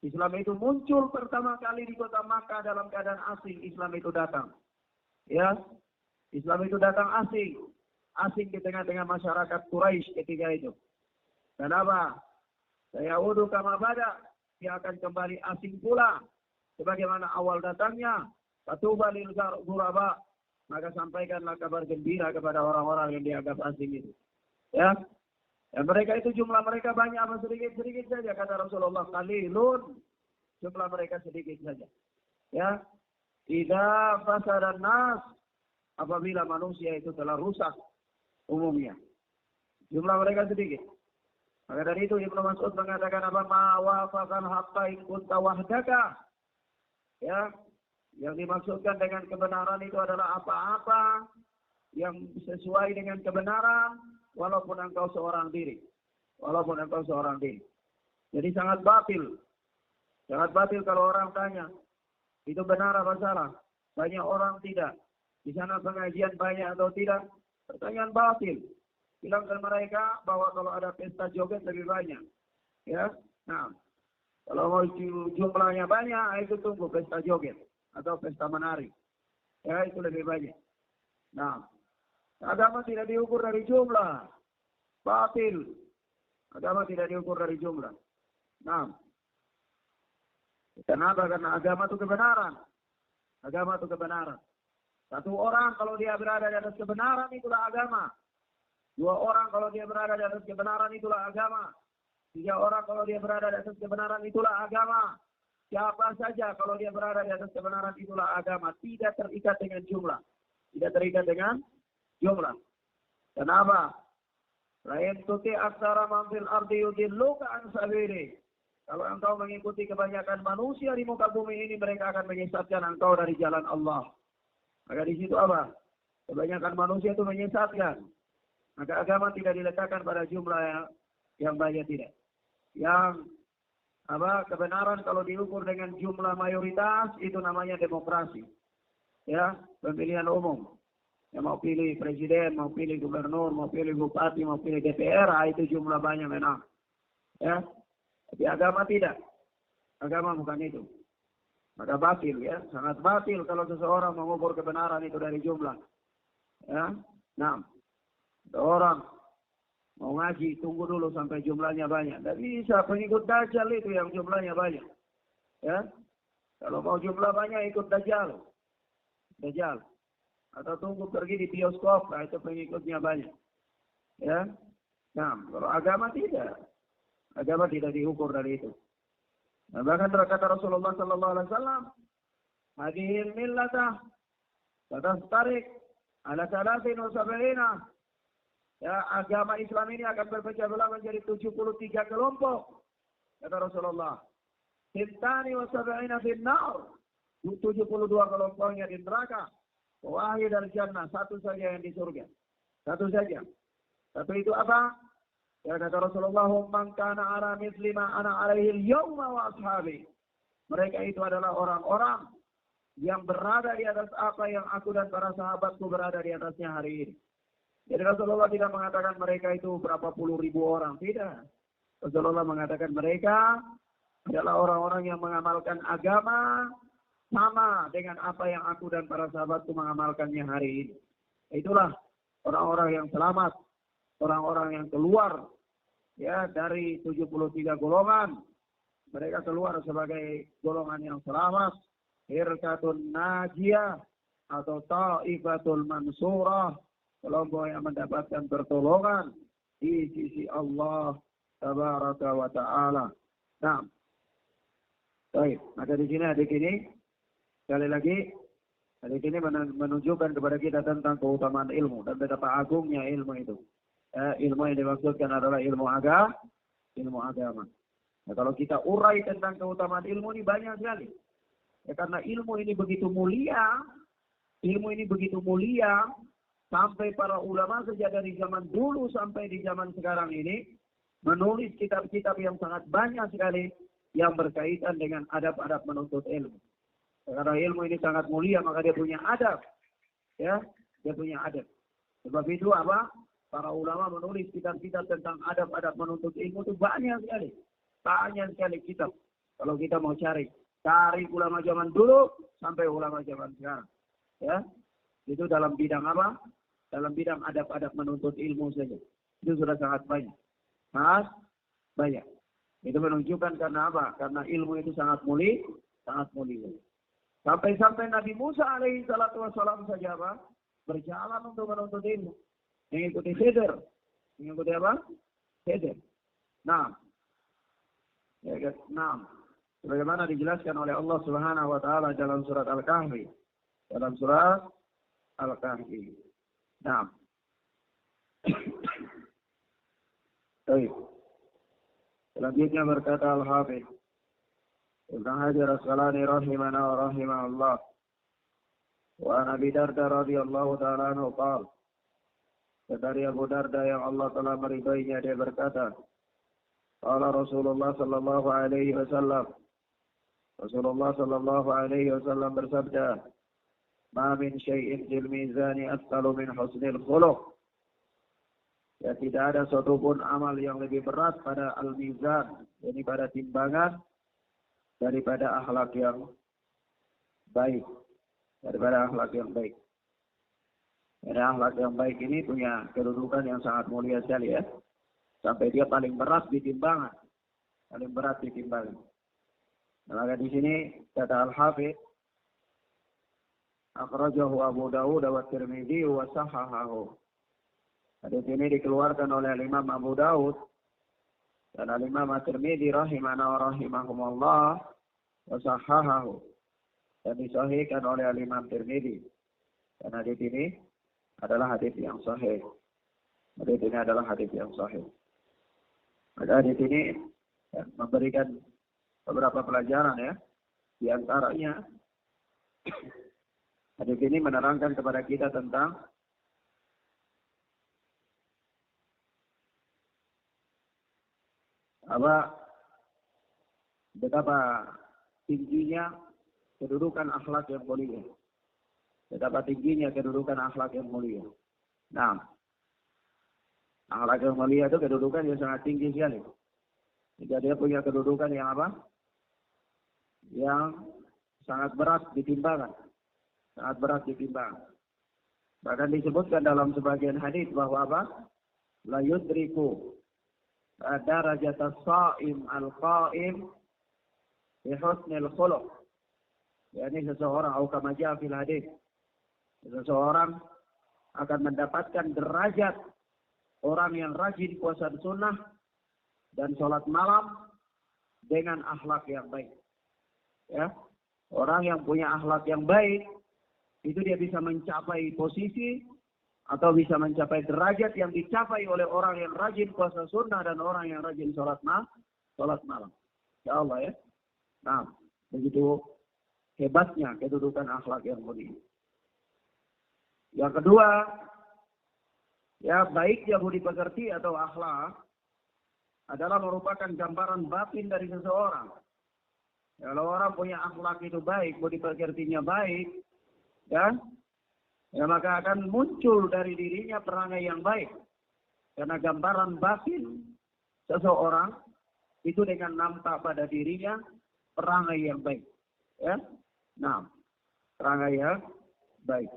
Islam itu muncul pertama kali di kota Makkah dalam keadaan asing. Islam itu datang. Ya. Islam itu datang asing. Asing di tengah-tengah masyarakat Quraisy ketika itu. Dan apa? Sayaudu kama bada, dia akan kembali asing pula sebagaimana awal datangnya. Fatuba lil ghuraba, maka sampaikanlah kabar gembira kepada orang-orang yang dianggap asing itu. Ya. Dan mereka itu jumlah mereka banyak apa sedikit-sedikit saja, kata Rasulullah, qalilun. Jumlah mereka sedikit saja. Ya. Idza fasadan nas, apabila manusia itu telah rusak umumnya. Jumlah mereka sedikit. Maka dari itu Ibnu Mas'ud mengatakan apa? Ma wafaqal haqqa in kunta wahdaka. Ya. Yang dimaksudkan dengan kebenaran itu adalah apa-apa yang sesuai dengan kebenaran walaupun engkau seorang diri. Walaupun engkau seorang diri. Jadi sangat batil. Sangat batil kalau orang tanya, itu benar apa salah? Banyak orang tidak. Di sana pengajian banyak atau tidak? Pertanyaan batil. Bilangkan mereka bahwa kalau ada pesta joget lebih banyak. Ya. Nah, kalau mau jumlahnya banyak, itu tunggu pesta joget atau pesta menari. Ya, itu lebih banyak. Nah, agama tidak diukur dari jumlah. Batil. Agama tidak diukur dari jumlah. Nah, kenapa? Karena agama itu kebenaran. Agama itu kebenaran. Satu orang kalau dia berada di atas kebenaran, itulah agama. Dua orang kalau dia berada di atas kebenaran, itulah agama. Tiga orang kalau dia berada di atas kebenaran, itulah agama. Siapa saja kalau dia berada di atas kebenaran, itulah agama. Tidak terikat dengan jumlah. Tidak terikat dengan jumlah. Kenapa? Lain tuti aksara manfil ardi yudilluka an sabili. Kalau engkau mengikuti kebanyakan manusia di muka bumi ini, mereka akan menyesatkan engkau dari jalan Allah. Maka di situ apa? Kebanyakan manusia itu menyesatkan. Maka agama tidak diletakkan pada jumlah yang banyak, tidak. Yang apa? Kebenaran kalau diukur dengan jumlah mayoritas, itu namanya demokrasi. Ya, pemilihan umum. Yang mau pilih presiden, mau pilih gubernur, mau pilih bupati, mau pilih DPR, itu jumlah banyak menang. Ya. Tapi agama tidak. Agama bukan itu. Maka batil, ya, sangat batil kalau seseorang mengukur kebenaran itu dari jumlah. Ya. Nah, orang mau ngaji, tunggu dulu sampai jumlahnya banyak. Tidak bisa, pengikut Dajjal itu yang jumlahnya banyak. Ya. Kalau mau jumlah banyak, ikut Dajjal. Dajjal. Atau tunggu pergi di bioskop, nah itu pengikutnya banyak. Ya. Nah, kalau agama tidak. Agama tidak diukur dari itu. Nah, bahkan kata Rasulullah sallallahu alaihi wasallam, "Hadhil millatah tastarik ala 73." Ya, agama Islam ini akan berpecah belah menjadi 73 kelompok. Kata Rasulullah, "Sintani wa sab'ina fin nar." 72 kelompoknya di neraka. Wahid dari jannah, satu saja yang di surga. Satu saja. Satu itu apa? Ya, kata Rasulullah, "Man kana ala mithli ma ana alaihi al-yawma wa ashabi." Mereka itu adalah orang-orang yang berada di atas apa yang aku dan para sahabatku berada di atasnya hari ini. Jadi Rasulullah tidak mengatakan mereka itu berapa puluh ribu orang. Tidak. Rasulullah mengatakan mereka adalah orang-orang yang mengamalkan agama sama dengan apa yang aku dan para sahabatku mengamalkannya hari ini. Itulah orang-orang yang selamat. Orang-orang yang keluar ya dari 73 golongan. Mereka keluar sebagai golongan yang selamat. Firqatun najiyah atau ta'ifatul mansurah. Kelompok yang mendapatkan pertolongan di sisi Allah tabaraka wa ta'ala. Nah, baik. Maka di sini adik ini sekali lagi Hadis ini menunjukkan kepada kita tentang keutamaan ilmu dan betapa agungnya ilmu itu. Ilmu yang dimaksudkan adalah ilmu agama. Nah, kalau kita urai tentang keutamaan ilmu ini banyak sekali. Ya, karena ilmu ini begitu mulia, sampai para ulama sejak dari zaman dulu sampai di zaman sekarang ini menulis kitab-kitab yang sangat banyak sekali yang berkaitan dengan adab-adab menuntut ilmu. Karena ilmu ini sangat mulia, maka dia punya adab. Ya, dia punya adab. Sebab itu apa? Para ulama menulis kitab-kitab tentang adab-adab menuntut ilmu itu banyak sekali. Banyak sekali kitab. Kalau kita mau cari ulama zaman dulu sampai ulama zaman sekarang. Ya, itu dalam bidang apa? Dalam bidang adab-adab menuntut ilmu saja. Itu sudah sangat banyak. Sangat banyak. Itu menunjukkan karena apa? Karena ilmu itu sangat mulia. Sampai-sampai Nabi Musa alaihi salatu wassalam saja apa? Berjalan untuk menuntut ilmu. Mengikuti Khidir. Mengikuti apa? Khidir. Nah. Sebagaimana dijelaskan oleh Allah Subhanahu wa taala dalam surat Al-Kahfi. Nah. Baik. Selanjutnya berkata Al-Hafidz Ibn Hajar Asqalani rahimana wa rahimahullah. Wa an Abi Darda radhiyallahu ta'ala anhu qala. Dari Abu Darda yang Allah telah meridainya, dia berkata, qala Rasulullah sallallahu alaihi wasallam. Rasulullah sallallahu alaihi wasallam bersabda, "Ma min syai'in fil mizani athqalu min husnil khuluq." Ya, tidak ada suatu pun amal yang lebih berat pada al-mizan, yakni pada timbangan, daripada akhlak yang baik. Karena akhlak yang baik ini punya kedudukan yang sangat mulia sekali ya. Sampai dia paling berat di timbangan. Nah, maka di sini kata Al-Hafidz, akhrajahu Abu Dawud wa Tirmidzi wa sahahahu. Hadis ini dikeluarkan oleh Imam Abu Dawud dan Imam At-Tirmidzi rahimana wa rahimahumullah wa sahahahu. Dan disahihkan oleh Imam Tirmidzi. Dan hadis ini adalah hadis yang sahih. Maka hadis ini memberikan beberapa pelajaran ya. Di antaranya hadis ini menerangkan kepada kita tentang betapa tingginya kedudukan akhlak yang mulia. Nah, akhlak yang mulia itu kedudukan yang sangat tinggi sekali. Jika dia punya kedudukan yang apa? Yang sangat berat ditimbangan. Bahkan disebutkan dalam sebagian hadis bahwa apa? La yudriku darajat as-sha'im al-qa'im bi husnil khuluq. Yani seseorang atau kama jaa fil hadis, seseorang akan mendapatkan derajat orang yang rajin puasa sunnah dan sholat malam dengan akhlak yang baik. Ya, orang yang punya akhlak yang baik itu dia bisa mencapai posisi atau bisa mencapai derajat yang dicapai oleh orang yang rajin puasa sunnah dan orang yang rajin sholat malam. Ya Allah ya. Nah, begitu hebatnya kedudukan akhlak yang mulia. Yang kedua, ya baiknya budi pekerti atau akhlak adalah merupakan gambaran batin dari seseorang. Kalau orang punya akhlak itu baik, budi pekertinya baik, ya maka akan muncul dari dirinya perangai yang baik. Karena gambaran batin seseorang itu dengan nampak pada dirinya perangai yang baik. Ya, nah, perangai yang baik.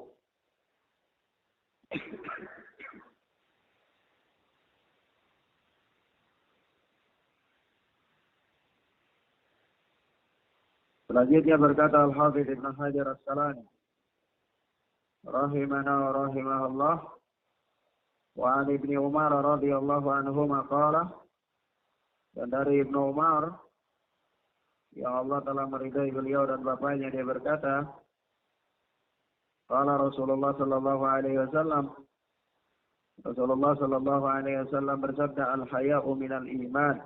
Selanjutnya berkata Al-Hafidz Ibn Hajar Asqalani rahimana wa rahimahullah, wa an Ibni Umar radhiyallahu anhuma qala, dan dari Ibnu Umar yang Allah telah meridai beliau dan bapaknya, dia berkata, Qala Rasulullah sallallahu alaihi wasallam, Rasulullah sallallahu alaihi wasallam bersabda, al-haya'u minal iman.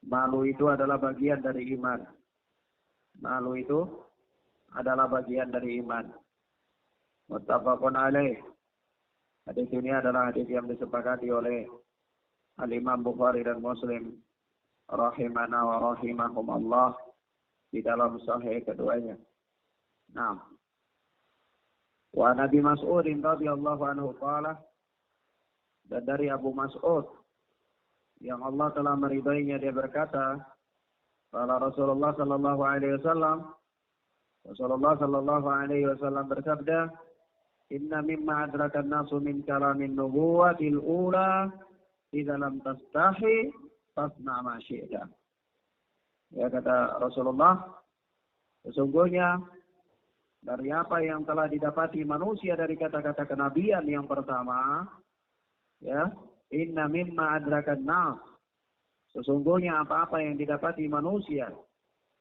Malu itu adalah bagian dari iman. Malu itu adalah bagian dari iman. Muttafaqun alaih. Hadis ini adalah hadis yang disepakati oleh Al-Imam Bukhari dan Muslim rahimana wa rahimahumallah di dalam sahih keduanya. Nah, wa Nabi Mas'ud radhiyallahu anhu qala, dan dari Abu Mas'ud yang Allah telah meridainya, dia berkata, qala Rasulullah sallallahu alaihi wasallam, Rasulullah sallallahu alaihi wasallam bersabda, inna mimma adrakan nasu min kalamin nubuwatil ula idza lam tastahi fasna ma syi'ta. Ya, kata Rasulullah, sesungguhnya dari apa yang telah didapati manusia dari kata-kata kenabian yang pertama, ya, inna mimma adrakan nas, sesungguhnya apa-apa yang didapati manusia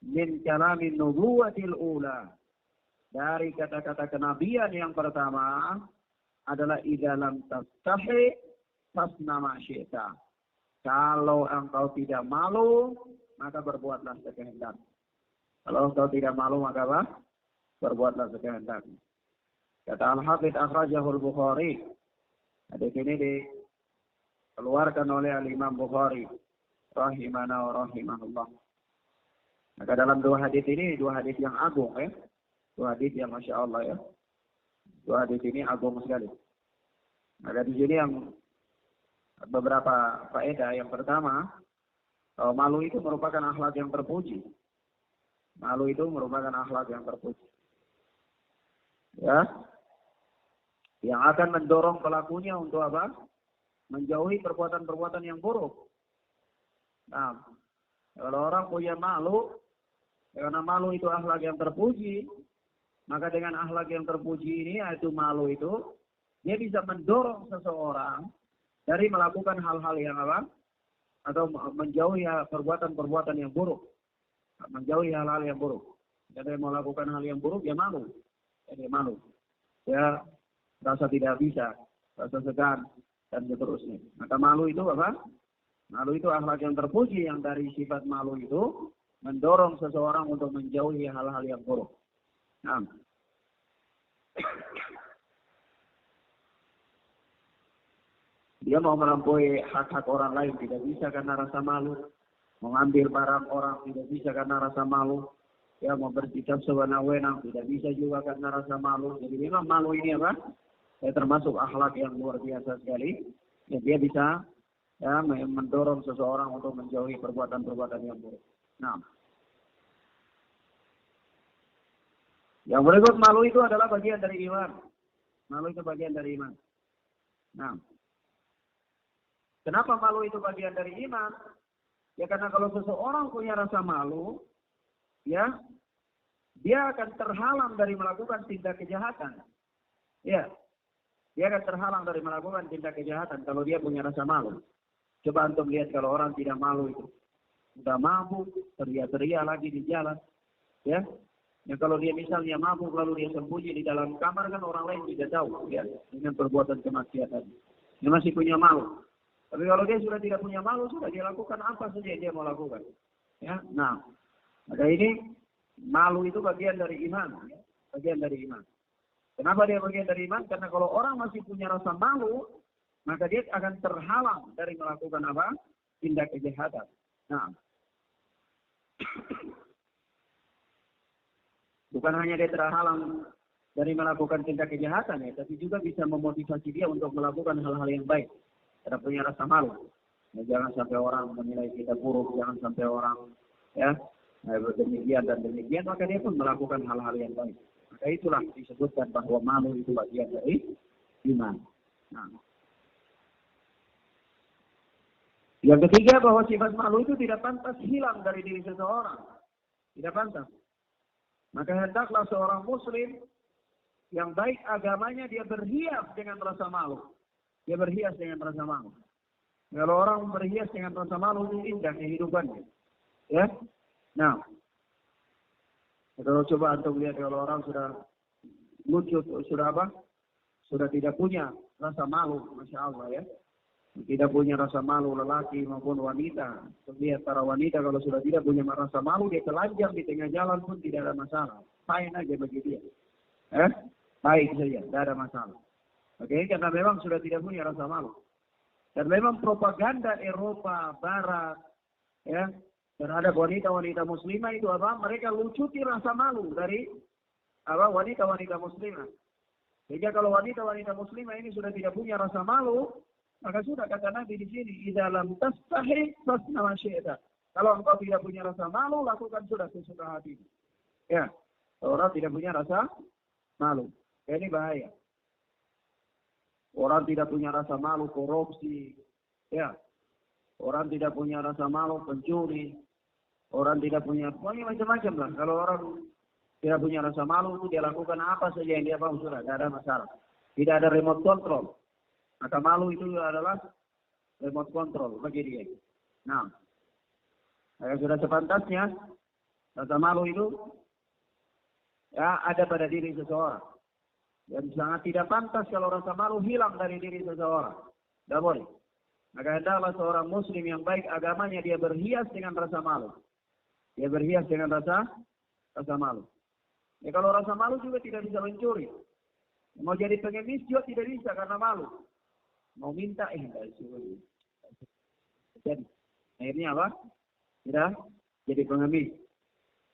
min kalamin nubuwatil ula, dari kata-kata kenabian yang pertama adalah idza lam tastahi fasna ma syi'ta. Kalau engkau tidak malu, maka berbuatlah sekehendak. Kalau engkau tidak malu, maka apa? Berbuatlah sekehendak. Kata Al-Hafidz akhrajahul Bukhari. Hadis ini dikeluarkan oleh Al-Imam Bukhari rahimana wa rahimahullah. Maka dalam dua hadis ini, dua hadis yang agung, ya. Dua hadis yang Masya Allah, ya. Dua hadis ini agung sekali. Maka di sini yang beberapa faedah. Yang pertama, malu itu merupakan akhlak yang terpuji. Malu itu merupakan akhlak yang terpuji. Ya. Yang akan mendorong pelakunya untuk apa? Menjauhi perbuatan-perbuatan yang buruk. Nah, kalau orang punya malu, karena malu itu akhlak yang terpuji, maka dengan akhlak yang terpuji ini, yaitu malu itu, dia bisa mendorong seseorang dari melakukan hal-hal yang apa? Atau menjauhi perbuatan-perbuatan yang buruk. Menjauhi hal-hal yang buruk. Jadi melakukan hal yang buruk, dia malu. Dia malu. Dia rasa tidak bisa, rasa segan, dan seterusnya. Maka malu itu apa? Malu itu akhlak yang terpuji, yang dari sifat malu itu mendorong seseorang untuk menjauhi hal-hal yang buruk. Nah, dia mau melampaui hak-hak orang lain tidak bisa karena rasa malu. Mengambil barang orang tidak bisa karena rasa malu. Ya, mau bersikap sewenang-wenang tidak bisa juga karena rasa malu. Jadi memang malu ini apa? Ya, termasuk akhlak yang luar biasa sekali. Ya, dia bisa ya mendorong seseorang untuk menjauhi perbuatan-perbuatan yang buruk. Nah, yang berikut, malu itu adalah bagian dari iman. Malu itu bagian dari iman. Nah, kenapa malu itu bagian dari iman? Ya karena kalau seseorang punya rasa malu, ya, dia akan terhalang dari melakukan tindak kejahatan. Ya, dia akan terhalang dari melakukan tindak kejahatan kalau dia punya rasa malu. Coba antum lihat kalau orang tidak malu itu, sudah mabuk, teriak-teriak lagi di jalan, ya. Ya kalau dia misalnya mabuk lalu dia sembunyi di dalam kamar, kan orang lain tidak tahu, ya, dengan perbuatan kemaksiatan. Dia masih punya malu. Tapi kalau dia sudah tidak punya malu, sudah dia lakukan apa saja yang dia mau lakukan. Ya, nah, maka ini malu itu bagian dari iman, ya. Bagian dari iman. Kenapa dia bagian dari iman? Karena kalau orang masih punya rasa malu, maka dia akan terhalang dari melakukan apa? Tindak kejahatan. Nah, bukan hanya dia terhalang dari melakukan tindak kejahatan, ya, tapi juga bisa memotivasi dia untuk melakukan hal-hal yang baik. Karena punya rasa malu. Ya, jangan sampai orang menilai kita buruk, jangan sampai orang ya demikian dan demikian, maka dia pun melakukan hal-hal yang baik. Maka itulah disebutkan bahwa malu itu bagian dari iman. Nah, yang ketiga, bahwa sifat malu itu tidak pantas hilang dari diri seseorang. Tidak pantas. Maka hendaklah seorang muslim yang baik agamanya, dia berhias dengan rasa malu. Dia berhias dengan rasa malu. Kalau orang berhias dengan rasa malu, itu indah kehidupannya. Ya. Nah, kalau coba antum lihat kalau orang sudah lucu, sudah apa? Sudah tidak punya rasa malu, Masya Allah ya. Tidak punya rasa malu lelaki maupun wanita. Lihat para wanita kalau sudah tidak punya rasa malu, dia telanjang di tengah jalan pun tidak ada masalah. Fine aja bagi dia. Baik saja, tidak ada masalah. Oke, karena memang sudah tidak punya rasa malu. Dan memang propaganda Eropa Barat ya terhadap wanita-wanita muslimah itu apa? Mereka lucuti rasa malu dari apa wanita-wanita muslimah. Sehingga kalau wanita-wanita muslimah ini sudah tidak punya rasa malu, maka sudah kata Nabi di sini, "Idza lam tastahi fasna ma syi'ta." Kalau engkau tidak punya rasa malu, lakukan sudah sesuka hatimu. Ya, orang tidak punya rasa malu. Ini bahaya. Orang tidak punya rasa malu korupsi, ya. Orang tidak punya rasa malu pencuri. Orang tidak punya, pokoknya macam-macam lah. Kalau orang tidak punya rasa malu itu dia lakukan apa saja yang dia mau sudah, tidak ada masalah. Tidak ada remote control. Maka malu itu adalah remote control bagi dia. Nah, sudah sepantasnya rasa malu itu ya ada pada diri seseorang. Dan sangat tidak pantas kalau rasa malu hilang dari diri seseorang. Tidak boleh. Maka hendaklah seorang muslim yang baik agamanya dia berhias dengan rasa malu. Dia berhias dengan rasa malu. Ya kalau rasa malu juga tidak bisa mencuri. Mau jadi pengemis juga tidak bisa karena malu. Mau minta tidak disuruh. Jadi akhirnya apa? Tidak jadi pengemis.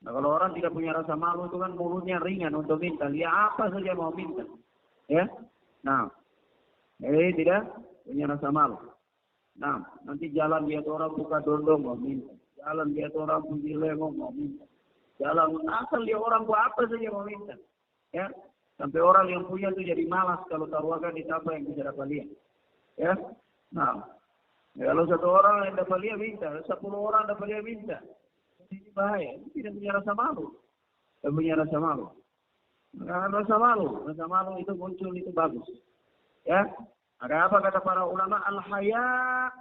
Nah, kalau orang tidak punya rasa malu itu kan mulutnya ringan untuk minta. Dia apa saja mau minta. Ya. Nah, jadi tidak punya rasa malu. Nah, nanti jalan lihat orang buka dondong mau minta. Jalan lihat orang puji lemong mau minta. Jalan asal lihat orang buat apa saja mau minta. Ya. Sampai orang yang punya itu jadi malas kalau taruhkan di apa yang bisa dapat lihat. Ya. Nah, kalau satu orang yang dapat lihat minta, 10 orang dapat lihat minta. Ini bahaya, ini tidak punya rasa malu. Tidak punya rasa malu. Nah, rasa malu itu muncul itu bagus. Ya, ada apa kata para ulama? Al-haya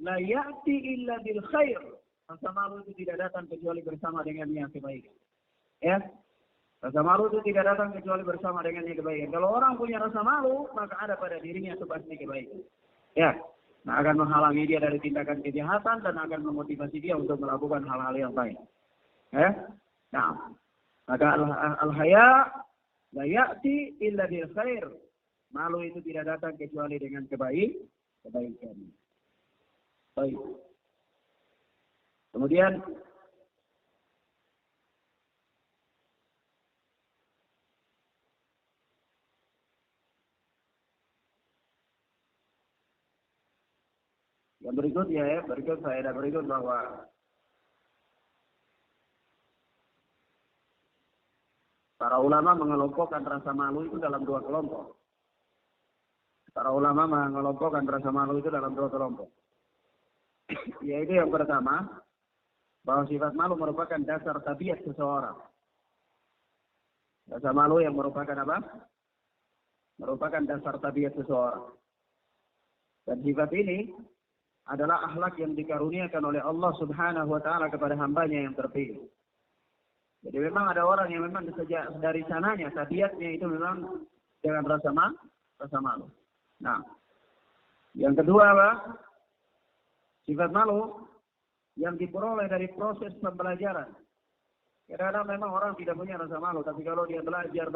la ya'ti illa bil khair. Rasa malu itu tidak datang kecuali bersama dengan yang kebaikan. Ya, rasa malu itu tidak datang kecuali bersama dengan yang kebaikan. Kalau orang punya rasa malu, maka ada pada dirinya itu pasti kebaikan. Ya. Nah, akan menghalangi dia dari tindakan kejahatan dan akan memotivasi dia untuk melakukan hal-hal yang baik. Nah, maka al-haya la ya'ti illa bil khair. Malu itu tidak datang kecuali dengan kebaikan. Baik. Kemudian yang berikutnya faedah berikut bahwa para ulama mengelompokkan rasa malu itu dalam 2 kelompok. Para ulama mengelompokkan rasa malu itu dalam 2 kelompok. Yaitu yang pertama, bahwa sifat malu merupakan dasar tabiat seseorang. Rasa malu yang merupakan apa? Merupakan dasar tabiat seseorang. Dan sifat ini adalah akhlak yang dikaruniakan oleh Allah Subhanahu wa taala kepada hambanya yang terpilih. Jadi memang ada orang yang memang sejak dari sananya tabiatnya itu memang dengan rasa malu. Nah, yang kedua apa? Sifat malu yang diperoleh dari proses pembelajaran. Kadang-kadang memang orang tidak punya rasa malu, tapi kalau dia belajar,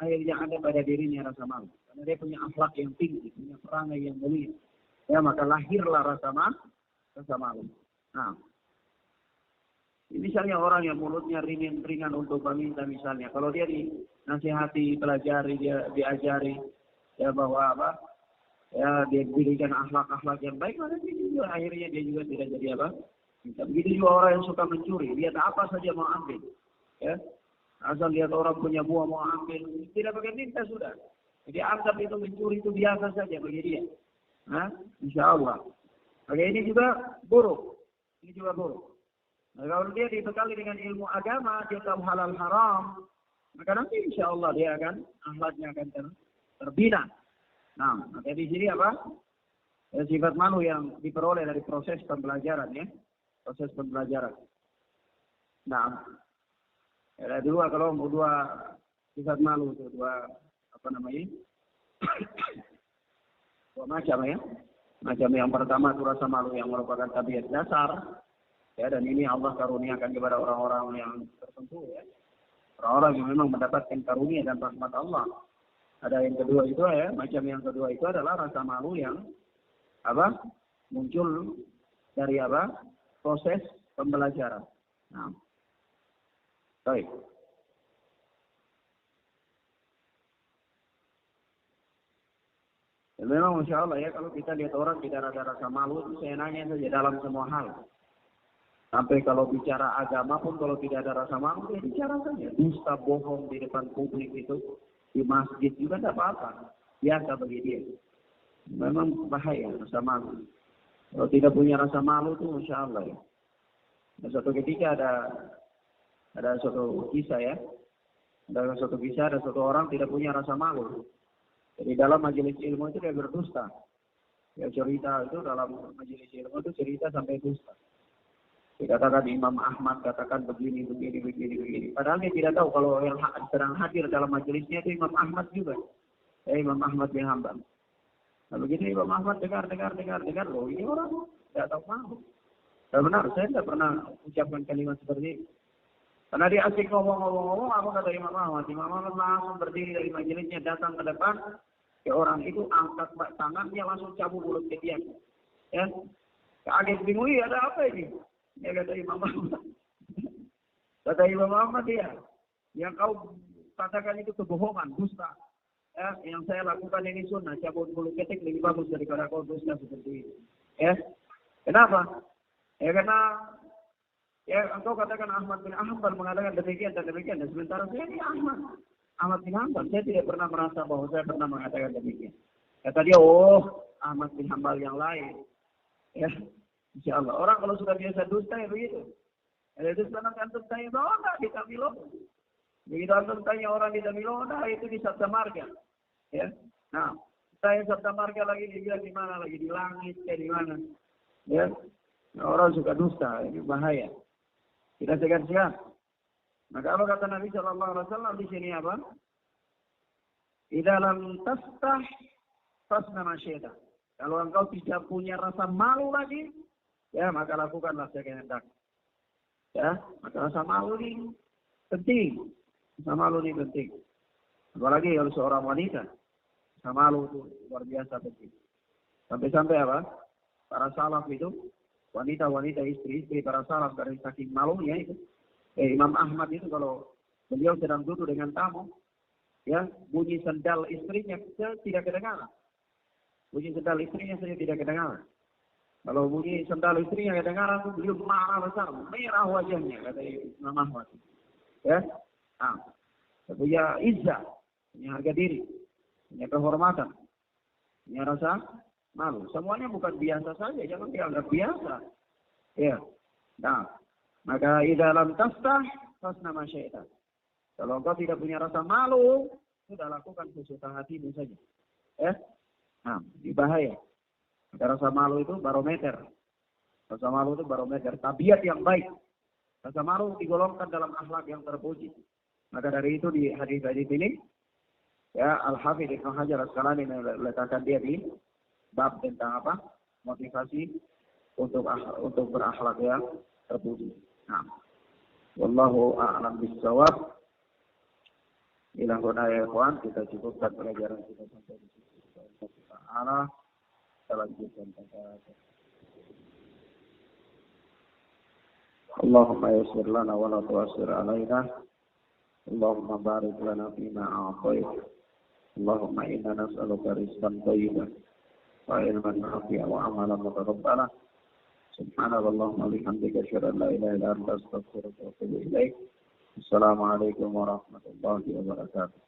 akhirnya ada pada dirinya rasa malu. Karena dia punya akhlak yang tinggi, punya perangai yang mulia. Ya, maka lahirlah rasa malu. Nah, misalnya orang yang mulutnya ringan untuk meminta misalnya. Kalau dia dinasihati, pelajari, dia diajari, ya bahwa apa? Ya, dia diberikan akhlak-akhlak yang baik, maka dia juga akhirnya dia juga tidak jadi apa? Begitu juga orang yang suka mencuri, lihat apa saja mau ambil. Ya, asal lihat orang punya buah mau ambil, tidak pakai minta sudah. Jadi anggap itu mencuri itu biasa saja bagi dia. Nah, insya Allah. Oke, ini juga buruk. Nah, kalau dia dibekali dengan ilmu agama, dia tahu halal haram, maka nanti insya Allah dia akan akhlaknya akan terbina. Nah, maka di sini apa? Sifat malu yang diperoleh dari proses pembelajaran ya, proses pembelajaran. Nah, ada dua Sifat malu itu dua dua macam ya. Macam yang pertama itu rasa malu yang merupakan tabiat dasar, ya, dan ini Allah karuniakan kepada orang-orang yang tertentu, ya. Orang-orang yang memang mendapatkan karunia dan rahmat Allah. Ada yang kedua itu ya, macam yang kedua itu adalah rasa malu yang muncul dari proses pembelajaran. Nah, baik. Dan memang Masya Allah ya, kalau kita lihat orang tidak ada rasa malu, itu seenaknya saja dalam semua hal. Sampai kalau bicara agama pun kalau tidak ada rasa malu, ya bicara saja. Dusta, bohong di depan publik itu, di masjid juga tidak apa-apa. Biasa bagi dia. Memang bahaya rasa malu. Kalau tidak punya rasa malu itu Masya Allah ya. Dan suatu ketika ada suatu kisah ya. Ada suatu orang tidak punya rasa malu. Jadi dalam majelis ilmu itu dia berdusta. Ya cerita itu dalam majelis ilmu itu cerita sampai dusta. Dikatakan Imam Ahmad katakan begini. Padahal dia tidak tahu kalau yang sedang hadir dalam majelisnya itu Imam Ahmad juga. Ya, Imam Ahmad bin Hanbal. Lalu begitu Imam Ahmad dengar. Loh, ini orang tidak tahu malu. Dan benar, saya tidak pernah ucapkan kalimat seperti itu. Karena dia asik ngomong, apa kata Imam Ahmad? Imam Ahmad langsung berdiri dari majelisnya, datang ke depan. Ya, orang itu angkat tangannya langsung cabut mulut ke dia. Ya, kaget bingung, ada apa ini? Ya kata Imam Ahmad. Kata Imam Ahmad ya, yang kau katakan itu kebohongan, dusta. Ya, yang saya lakukan ini sunnah, cabut mulut ketik lebih bagus daripada kau dusta seperti itu. Ya, kenapa? Ya karena ya engkau katakan Ahmad bin Hanbal mengatakan demikian dan demikian, dan sementara saya ini Ahmad bin Hanbal, saya tidak pernah merasa bahwa saya pernah mengatakan demikian. Kata dia, Ahmad bin Hanbal yang lain. Ya, insya Allah. Orang kalau sudah biasa dusta ya begitu. Itu sekarang antum tanya enggak di Tamilona. Begitu antum tanya orang di Tamilona, itu di Sabta Marga. Ya, nah, saya Sabta Marga lagi dibilang di mana lagi, di langit kayak di mana. Ya, nah, orang suka dusta, ini bahaya. Tidak segan-segan. Maka apa kata Nabi Shallallahu Alaihi Wasallam di sini apa? Di dalam tasna masyada. Kalau engkau tidak punya rasa malu lagi, ya maka lakukanlah sekehendak. Ya, maka rasa malu ini penting. Rasa malu ini penting. Apalagi kalau seorang wanita, rasa malu itu luar biasa penting. Sampai-sampai apa? Para salaf itu, wanita-wanita istri-istri para salaf dari saking malunya itu. Imam Ahmad itu kalau beliau sedang duduk dengan tamu, ya bunyi sendal istrinya tidak kedengaran. Bunyi sendal istrinya saja tidak kedengaran. Kalau bunyi sendal istrinya kedengaran, beliau marah besar, merah wajahnya, kata Imam Ahmad. Ya, punya izzah, punya harga diri, punya kehormatan, punya rasa malu. Semuanya bukan biasa saja, jangan dianggap biasa. Ya, nah, maka dalam tasna masyaitan. Kalau engkau tidak punya rasa malu, sudah lakukan sesuka hatimu saja. Ya, nah, ini bahaya. Maka rasa malu itu barometer. Rasa malu itu barometer tabiat yang baik. Rasa malu digolongkan dalam akhlak yang terpuji. Maka dari itu di hadis-hadis ini, ya Al-Hafidz Ibnu Hajar Al-Asqalani meletakkan dia di bab tentang apa? Motivasi untuk berakhlak yang terpuji. Nah, wallahu a'lam bishawab. Ila huna ya ikhwan, kita cukupkan pelajaran kita sampai di sini. Ta'ala selanjutnya Allahumma yassir lana wa la tu'assir alaina. Allahumma barik lana fima a'tayt. Allahumma inna nas'aluka rizqan thayyiban wa ilman nafi'an wa amalan mutaqabbala. Subhanallahumma wa bihamdika asyhadu an la ilaha illa anta astaghfiruka wa atubu ilaik. Assalamualaikum warahmatullahi wabarakatuh.